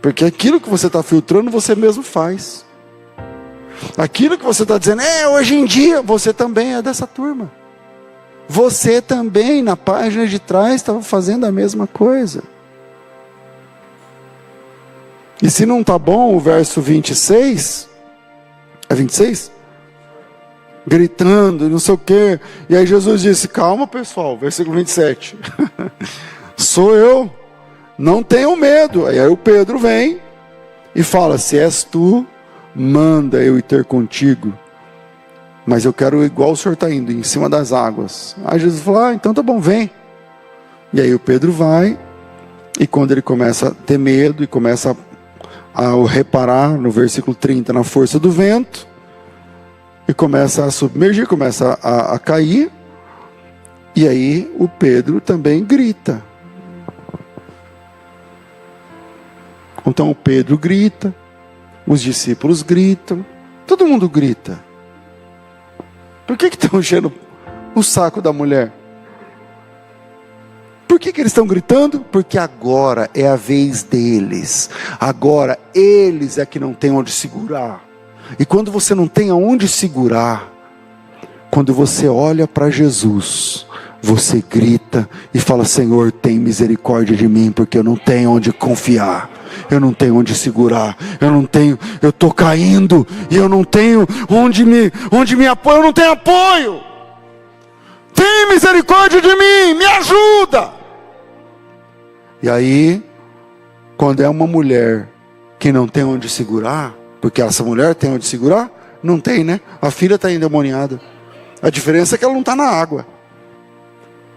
Porque aquilo que você está filtrando, você mesmo faz. Aquilo que você está dizendo, hoje em dia, você também é dessa turma. Você também, na página de trás, estava fazendo a mesma coisa. E se não está bom o verso 26, é 26? Gritando, não sei o quê. E aí Jesus disse, calma pessoal, versículo 27. Sou eu. Não tenham medo. Aí o Pedro vem e fala, se és tu, manda eu ir ter contigo. Mas eu quero igual o senhor está indo, em cima das águas. Aí Jesus falou, então tá bom, vem. E aí o Pedro vai, e quando ele começa a ter medo, e começa a reparar, no versículo 30, na força do vento, e começa a submergir, começa a cair, e aí o Pedro também grita. Então o Pedro grita, os discípulos gritam, todo mundo grita. Por que estão enchendo o saco da mulher? Por que eles estão gritando? Porque agora é a vez deles. Agora eles é que não tem onde segurar. E quando você não tem aonde segurar, quando você olha para Jesus, você grita e fala: Senhor, tem misericórdia de mim, porque eu não tenho onde confiar. Eu não tenho onde segurar. Eu estou caindo e eu não tenho onde me apoiar. Eu não tenho apoio. Tem misericórdia de mim, me ajuda. E aí, quando é uma mulher que não tem onde segurar, porque essa mulher tem onde segurar? Não tem, né? A filha está endemoniada. A diferença é que ela não está na água.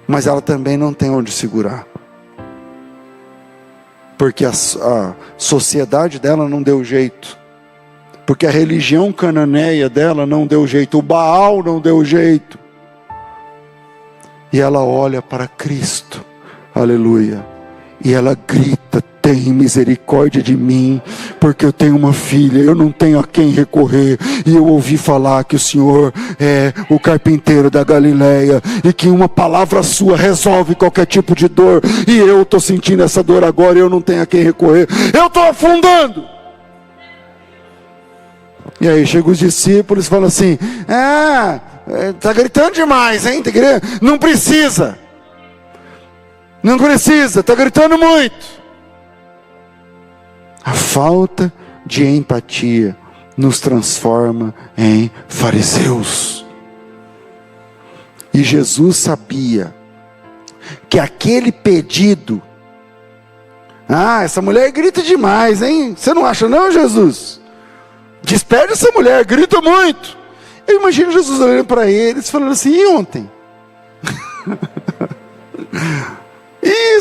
Mas ela também não tem onde segurar. Porque a sociedade dela não deu jeito. Porque a religião cananeia dela não deu jeito. O Baal não deu jeito. E ela olha para Cristo. Aleluia. E ela grita: tem misericórdia de mim, porque eu tenho uma filha, eu não tenho a quem recorrer. E eu ouvi falar que o Senhor é o carpinteiro da Galileia, e que uma palavra sua resolve qualquer tipo de dor. E eu estou sentindo essa dor agora, e eu não tenho a quem recorrer. Eu estou afundando. E aí chegam os discípulos e falam assim: está gritando demais, hein? Não precisa. Não precisa, está gritando muito. A falta de empatia nos transforma em fariseus. E Jesus sabia que aquele pedido: essa mulher grita demais, hein? Você não acha não, Jesus? Despede essa mulher, grita muito. Eu imagino Jesus olhando para eles, falando assim: e ontem? E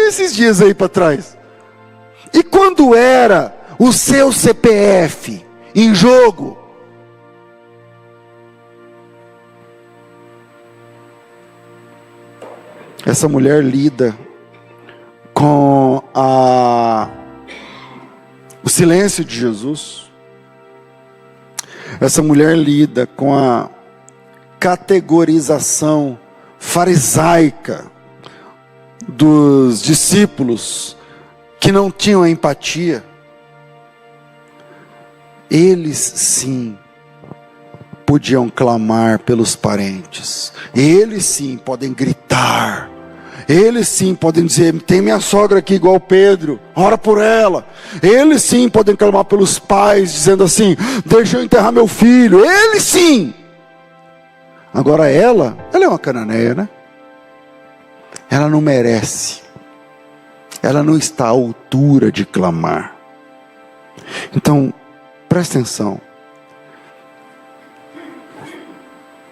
esses dias aí para trás? E quando era o seu CPF em jogo? Essa mulher lida com o silêncio de Jesus. Essa mulher lida com a categorização farisaica dos discípulos que não tinham empatia. Eles sim podiam clamar pelos parentes. Eles sim podem gritar. Eles sim podem dizer: tem minha sogra aqui igual Pedro, ora por ela. Eles sim podem clamar pelos pais, dizendo assim: deixa eu enterrar meu filho. Eles sim. Agora ela é uma cananeia, né? Ela não merece. Ela não está à altura de clamar. Então, presta atenção.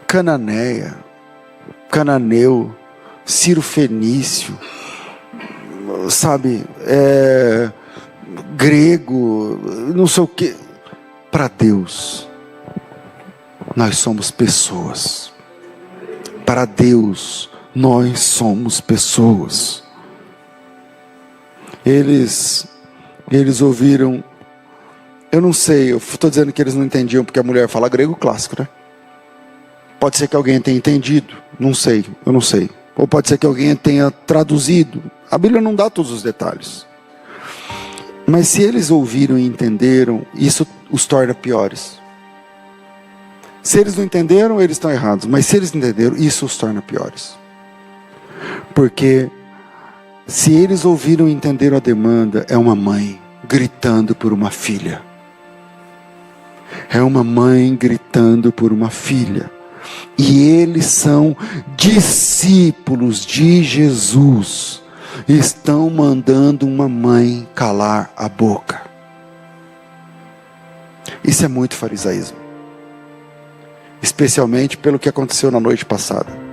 Cananeia, cananeu, Ciro Fenício, sabe, grego, não sei o que. Para Deus, nós somos pessoas. Para Deus, nós somos pessoas. Eles ouviram, eu não sei, eu estou dizendo que eles não entendiam porque a mulher fala grego clássico, né? Pode ser que alguém tenha entendido, não sei, eu não sei. Ou pode ser que alguém tenha traduzido. A Bíblia não dá todos os detalhes. Mas se eles ouviram e entenderam, isso os torna piores. Se eles não entenderam, eles estão errados. Mas se eles entenderam, isso os torna piores. Porque se eles ouviram e entenderam a demanda, é uma mãe gritando por uma filha. É uma mãe gritando por uma filha. E eles são discípulos de Jesus. Estão mandando uma mãe calar a boca. Isso é muito farisaísmo. Especialmente pelo que aconteceu na noite passada.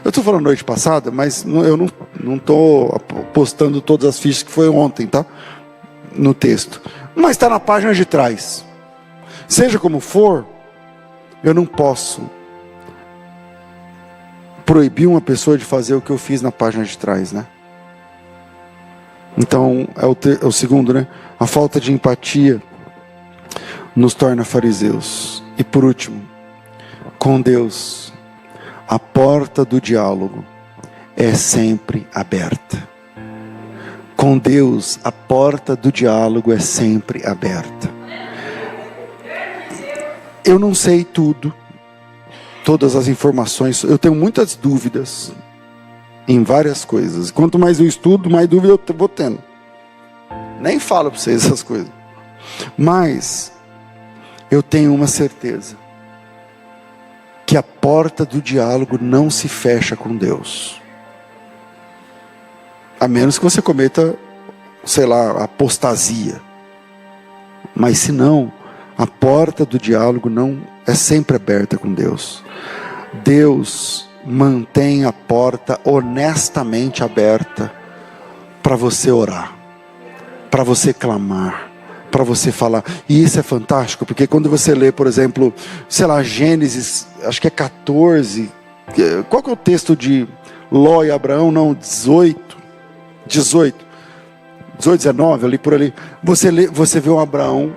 Eu estou falando noite passada, mas eu não estou postando todas as fichas que foi ontem, tá? No texto. Mas está na página de trás. Seja como for, eu não posso proibir uma pessoa de fazer o que eu fiz na página de trás, né? Então, é o segundo, né? A falta de empatia nos torna fariseus. E por último, com Deus, a porta do diálogo é sempre aberta. Com Deus, a porta do diálogo é sempre aberta. Eu não sei tudo, todas as informações, eu tenho muitas dúvidas em várias coisas. Quanto mais eu estudo, mais dúvida eu vou tendo. Nem falo para vocês essas coisas. Mas eu tenho uma certeza, que a porta do diálogo não se fecha com Deus. A menos que você cometa, sei lá, apostasia. Mas se não, a porta do diálogo não é sempre aberta com Deus. Deus mantém a porta honestamente aberta para você orar, para você clamar, para você falar. E isso é fantástico, porque quando você lê, por exemplo, sei lá, Gênesis, acho que é 14, qual que é o texto de Ló e Abraão? Não, 18, 19, ali por ali. Você vê um Abraão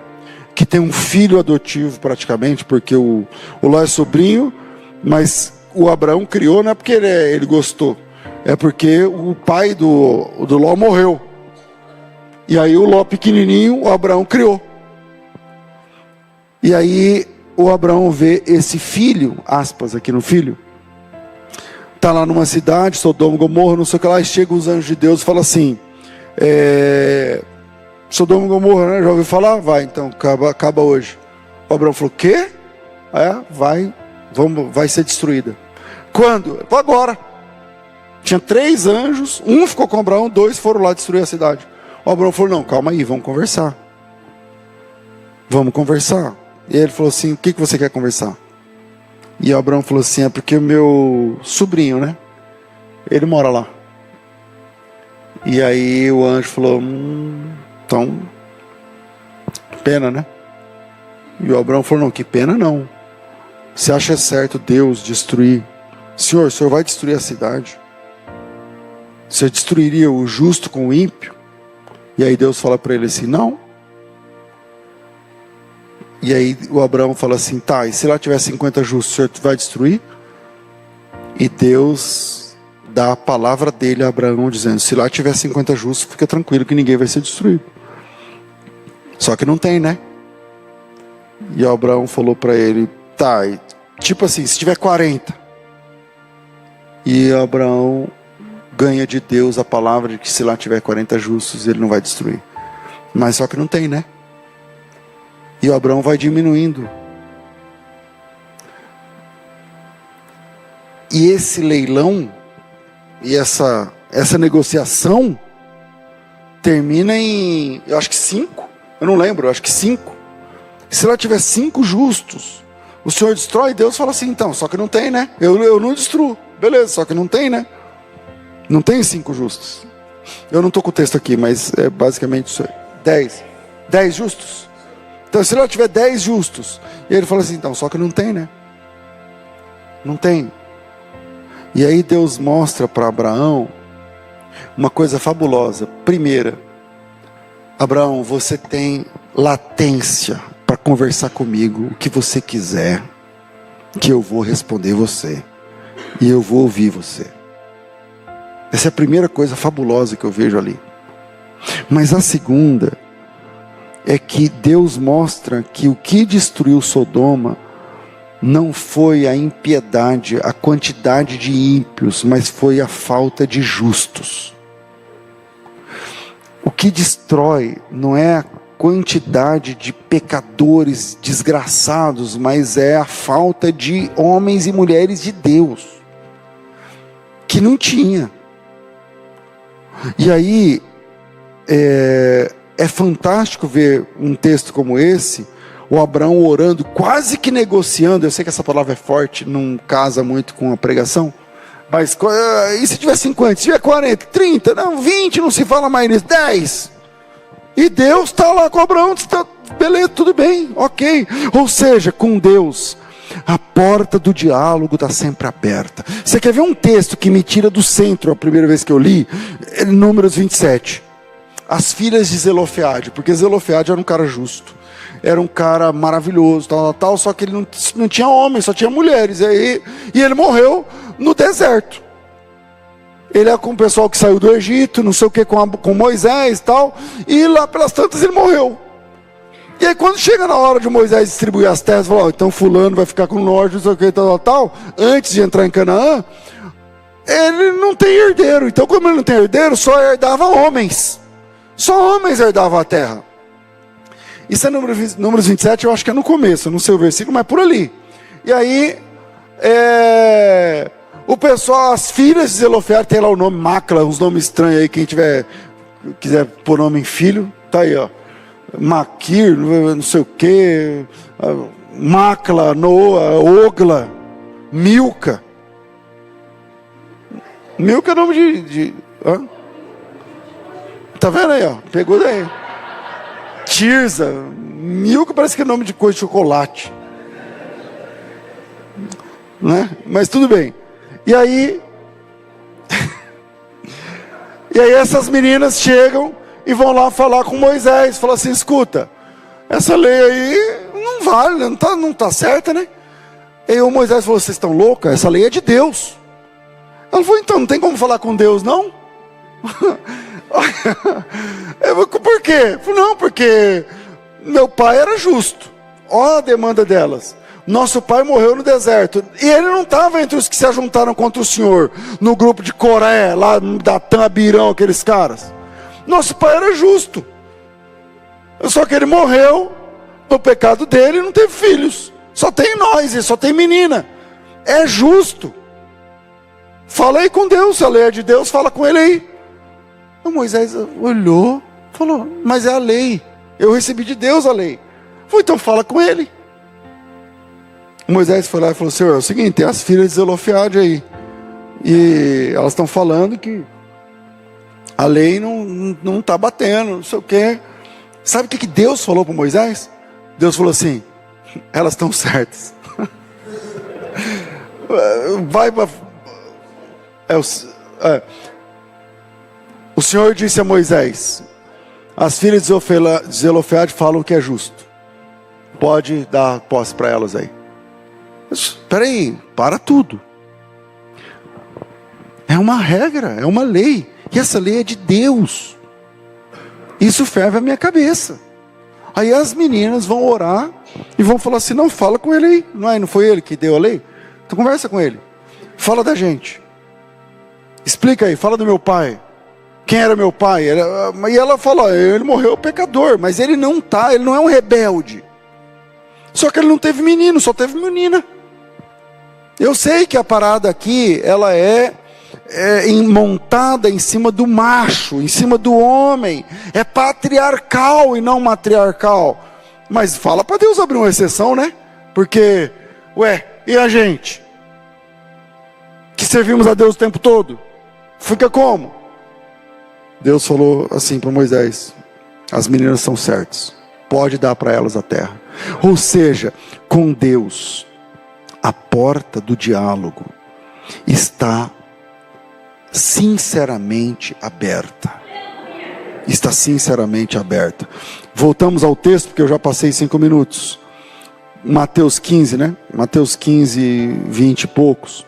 que tem um filho adotivo praticamente, porque o Ló é sobrinho, mas o Abraão criou não é porque ele gostou, é porque o pai do Ló morreu. E aí o Ló pequenininho, o Abraão criou. E aí o Abraão vê esse filho, aspas aqui no filho, está lá numa cidade, Sodoma, Gomorra, não sei o que lá, e chegam os anjos de Deus e falam assim, Sodoma e Gomorra, né? Já ouviu falar? Vai, então, acaba hoje. O Abraão falou, quê? Vai ser destruída. Quando? Agora. Tinha 3 anjos, um ficou com Abraão, 2 foram lá destruir a cidade. O Abraão falou, não, calma aí, vamos conversar. Vamos conversar. E ele falou assim, o que você quer conversar? E o Abraão falou assim, é porque o meu sobrinho, né? Ele mora lá. E aí o anjo falou, então, pena, né? E o Abraão falou, não, que pena não. Você acha certo Deus destruir? Senhor, o Senhor vai destruir a cidade? Você destruiria o justo com o ímpio? E aí Deus fala para ele assim, não. E aí o Abraão fala assim, tá, e se lá tiver 50 justos, o Senhor vai destruir? E Deus dá a palavra dele a Abraão, dizendo, se lá tiver 50 justos, fica tranquilo que ninguém vai ser destruído. Só que não tem, né? E o Abraão falou para ele, tá, tipo assim, se tiver 40. E Abraão ganha de Deus a palavra de que se lá tiver 40 justos, ele não vai destruir. Mas só que não tem, né? E o Abraão vai diminuindo. E esse leilão, e essa negociação, termina em, eu acho que 5. Eu não lembro, eu acho que 5. Se lá tiver 5 justos, o Senhor destrói. Deus fala assim, então, só que não tem, né? Eu não destruo. Beleza, só que não tem, né? Não tem 5 justos. Eu não estou com o texto aqui, mas é basicamente isso aí. 10 justos. Então, se lá tiver 10 justos, e ele fala assim, então, só que não tem, né? Não tem. E aí Deus mostra para Abraão uma coisa fabulosa. Primeira, Abraão, você tem latência para conversar comigo o que você quiser, que eu vou responder você, e eu vou ouvir você. Essa é a primeira coisa fabulosa que eu vejo ali. Mas a segunda é que Deus mostra que o que destruiu Sodoma não foi a impiedade, a quantidade de ímpios, mas foi a falta de justos. O que destrói não é a quantidade de pecadores desgraçados, mas é a falta de homens e mulheres de Deus, que não tinha. E aí, é fantástico ver um texto como esse, o Abraão orando, quase que negociando. Eu sei que essa palavra é forte, não casa muito com a pregação, mas e se tiver 50, se tiver 40, 30, não, 20, não se fala mais nisso, 10. E Deus está lá com Abraão, tá, beleza, tudo bem, ok. Ou seja, com Deus, a porta do diálogo está sempre aberta. Você quer ver um texto que me tira do centro, a primeira vez que eu li? Números 27. as filhas de Zelofeade, porque Zelofeade era um cara justo, era um cara maravilhoso, tal, só que ele não tinha homens, só tinha mulheres, e ele morreu no deserto. Ele é com o pessoal que saiu do Egito, não sei o que, com Moisés e tal, e lá pelas tantas ele morreu. E aí quando chega na hora de Moisés distribuir as terras, fala, então fulano vai ficar com o norte, não sei o que, tal, antes de entrar em Canaã, ele não tem herdeiro. Então como ele não tem herdeiro, só herdava homens. Só homens herdavam a terra. Isso é Números 27, eu acho que é no começo, não sei o versículo, mas por ali. E aí, o pessoal, as filhas de Zelofeade, tem lá o nome Macla, uns nomes estranhos aí, quem quiser pôr nome em filho, tá aí, ó. Maquir, não sei o que, Macla, Noa, Ogla, Milca. Milca é nome hã? Tá vendo aí, ó? Pegou daí. Tirza, Milka parece que é nome de coisa de chocolate, né? Mas tudo bem. E aí essas meninas chegam e vão lá falar com Moisés, falam assim, escuta, essa lei aí não vale, não tá certa, né? E o Moisés falou, vocês estão loucas? Essa lei é de Deus. Ela falou, então, não tem como falar com Deus, não? Por quê? Não, porque meu pai era justo. Olha a demanda delas. Nosso pai morreu no deserto, e ele não estava entre os que se ajuntaram contra o Senhor, no grupo de Coré, lá da Abirão, aqueles caras. Nosso pai era justo, só que ele morreu no pecado dele e não teve filhos. Só tem nós, e só tem menina. É justo. Fala aí com Deus, se a lei é de Deus, fala com ele aí. O Moisés olhou, falou, mas é a lei, eu recebi de Deus a lei. Falei, então fala com ele. O Moisés foi lá e falou, Senhor, é o seguinte, tem as filhas de Zelofeade aí, e elas estão falando que a lei não está batendo, não sei o quê. Sabe o que Deus falou para Moisés? Deus falou assim, elas estão certas. Vai para... O Senhor disse a Moisés, as filhas de Zelofeade falam que é justo, pode dar posse para elas aí. Espera aí, para tudo. É uma regra, é uma lei, e essa lei é de Deus. Isso ferve a minha cabeça. Aí as meninas vão orar e vão falar assim, não, fala com ele aí, não foi ele que deu a lei? Então conversa com ele, fala da gente, explica aí, fala do meu pai. Quem era meu pai? E ela falou, ele morreu pecador, mas ele não é um rebelde. Só que ele não teve menino, só teve menina. Eu sei que a parada aqui, ela é montada em cima do macho, em cima do homem. É patriarcal e não matriarcal. Mas fala para Deus abrir uma exceção, né? Porque, e a gente? Que servimos a Deus o tempo todo? Fica como? Deus falou assim para Moisés, as meninas são certas, pode dar para elas a terra. Ou seja, com Deus, a porta do diálogo está sinceramente aberta. Está sinceramente aberta. Voltamos ao texto, porque eu já passei 5 minutos. Mateus 15, né? Mateus 15, 20 e poucos.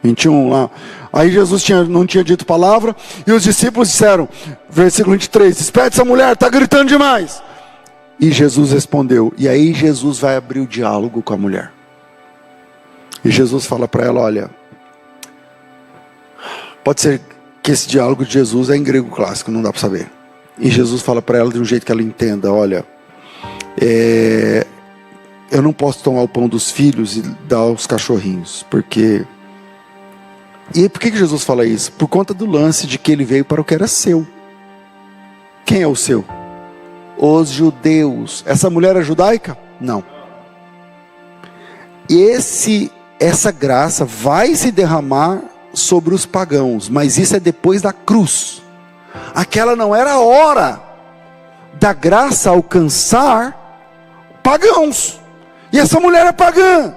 21 lá. Aí Jesus não tinha dito palavra, e os discípulos disseram, versículo 23, despede essa mulher, está gritando demais. E Jesus respondeu, e aí Jesus vai abrir o diálogo com a mulher. E Jesus fala para ela, olha, pode ser que esse diálogo de Jesus é em grego clássico, não dá para saber. E Jesus fala para ela de um jeito que ela entenda, olha, eu não posso tomar o pão dos filhos e dar aos cachorrinhos, porque... E por que Jesus fala isso? Por conta do lance de que ele veio para o que era seu. Quem é o seu? Os judeus. Essa mulher é judaica? Não. Essa graça vai se derramar sobre os pagãos, mas isso é depois da cruz. Aquela não era a hora da graça alcançar pagãos. E essa mulher é pagã.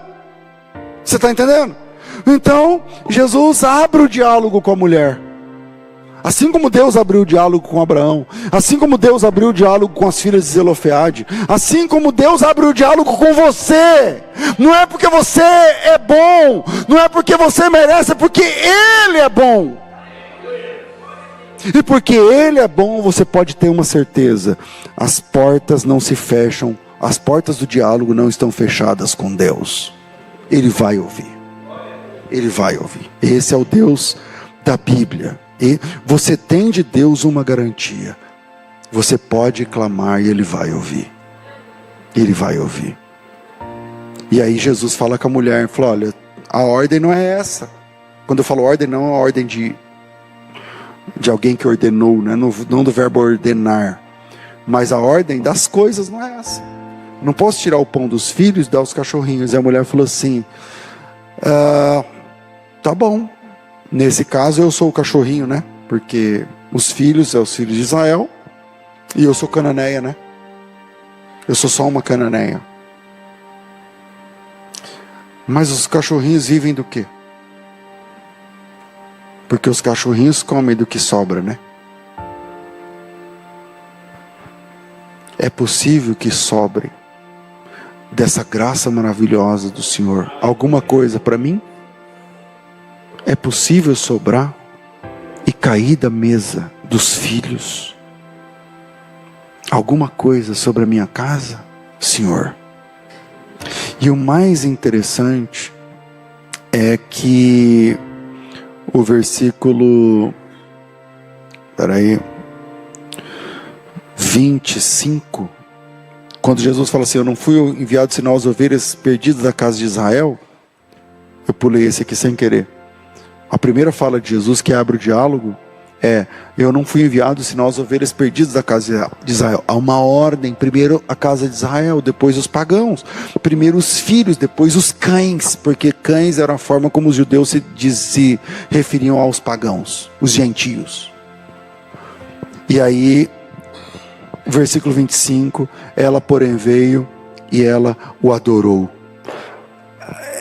Você está entendendo? Então, Jesus abre o diálogo com a mulher. Assim como Deus abriu o diálogo com Abraão, assim como Deus abriu o diálogo com as filhas de Zelofeade, assim como Deus abre o diálogo com você. Não é porque você é bom, não é porque você merece, é porque Ele é bom. E porque Ele é bom, você pode ter uma certeza: as portas não se fecham, as portas do diálogo não estão fechadas com Deus. Ele vai ouvir. Ele vai ouvir. Esse é o Deus da Bíblia. E você tem de Deus uma garantia: você pode clamar e Ele vai ouvir. Ele vai ouvir. E aí Jesus fala com a mulher, fala: olha, a ordem não é essa. Quando eu falo ordem, não é a ordem de alguém que ordenou, né? Não do verbo ordenar, mas a ordem das coisas não é essa. Não posso tirar o pão dos filhos e dar aos cachorrinhos. E a mulher falou assim: tá bom, nesse caso eu sou o cachorrinho, né? Porque os filhos são os filhos de Israel, e eu sou cananeia, né? Eu sou só uma cananeia. Mas os cachorrinhos vivem do quê? Porque os cachorrinhos comem do que sobra, né? É possível que sobre dessa graça maravilhosa do Senhor alguma coisa para mim? É possível sobrar e cair da mesa dos filhos alguma coisa sobre a minha casa, Senhor? E o mais interessante é que o versículo 25, quando Jesus fala assim: eu não fui enviado senão as ovelhas perdidas da casa de Israel. Eu pulei esse aqui sem querer. A primeira fala de Jesus que abre o diálogo é: eu não fui enviado senão as ovelhas perdidas da casa de Israel. Há uma ordem: primeiro a casa de Israel, depois os pagãos, primeiro os filhos, depois os cães, porque cães era a forma como os judeus se referiam aos pagãos, os gentios. E aí, versículo 25, ela porém veio e ela o adorou.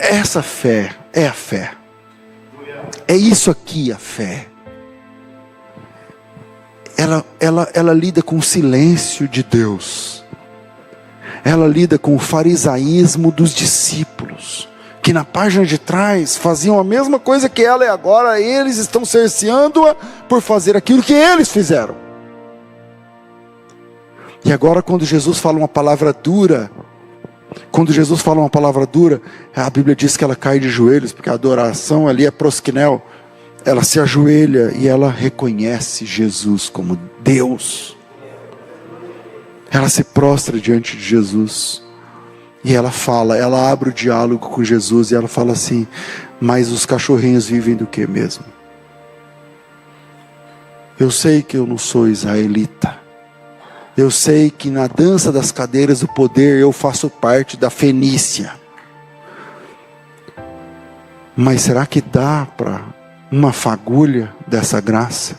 Essa fé é a fé. É isso aqui a fé. Ela lida com o silêncio de Deus. Ela lida com o farisaísmo dos discípulos, que na página de trás faziam a mesma coisa que ela, e agora eles estão cerceando-a por fazer aquilo que eles fizeram. E agora, quando Jesus fala uma palavra dura, a Bíblia diz que ela cai de joelhos, porque a adoração ali é prosquinel. Ela se ajoelha e ela reconhece Jesus como Deus. Ela se prostra diante de Jesus. E ela abre o diálogo com Jesus e ela fala assim: mas os cachorrinhos vivem do que mesmo? Eu sei que eu não sou israelita. Eu sei que na dança das cadeiras do poder eu faço parte da Fenícia. Mas será que dá para uma fagulha dessa graça,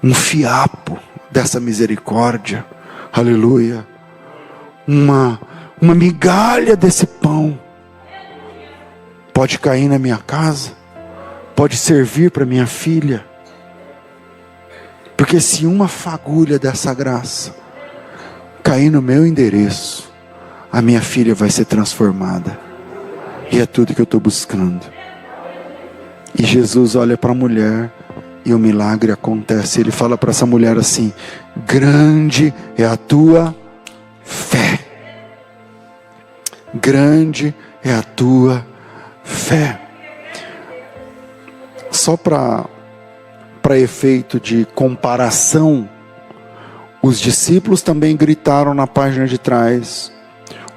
um fiapo dessa misericórdia, aleluia, uma migalha desse pão pode cair na minha casa, pode servir para minha filha? Porque se uma fagulha dessa graça cair no meu endereço, a minha filha vai ser transformada, e é tudo que eu estou buscando. E Jesus olha para a mulher e o milagre acontece. Ele fala para essa mulher assim: grande é a tua fé. Grande é a tua fé. Só para efeito de comparação, os discípulos também gritaram na página de trás.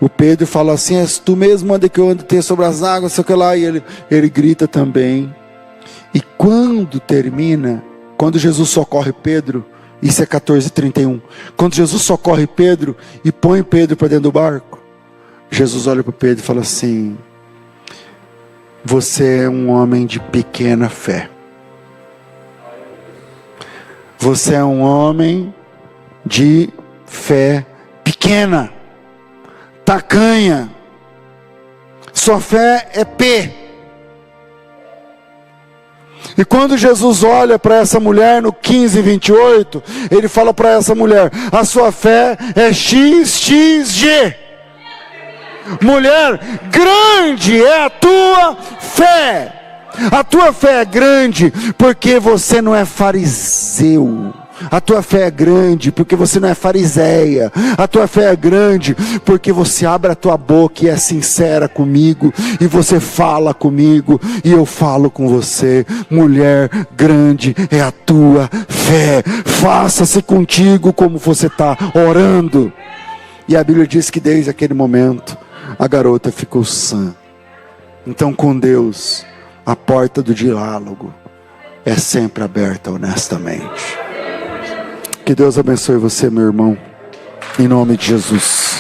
O Pedro fala assim: és tu mesmo, manda que eu ande sobre as águas, sei o que lá. E ele grita também. E quando termina, quando Jesus socorre Pedro, isso é 14:31, quando Jesus socorre Pedro e põe Pedro para dentro do barco, Jesus olha para Pedro e fala assim: você é um homem de pequena fé. Você é um homem de fé pequena, tacanha. Sua fé é P. E quando Jesus olha para essa mulher no 15:28, ele fala para essa mulher: a sua fé é XXG. Mulher, grande é a tua fé. A tua fé é grande porque você não é fariseu. A tua fé é grande porque você não é fariseia. A tua fé é grande porque você abre a tua boca e é sincera comigo, e você fala comigo e eu falo com você. Mulher, grande é a tua fé. Faça-se contigo como você está orando. E a Bíblia diz que desde aquele momento a garota ficou sã. Então, com Deus, a porta do diálogo é sempre aberta honestamente. Que Deus abençoe você, meu irmão, em nome de Jesus.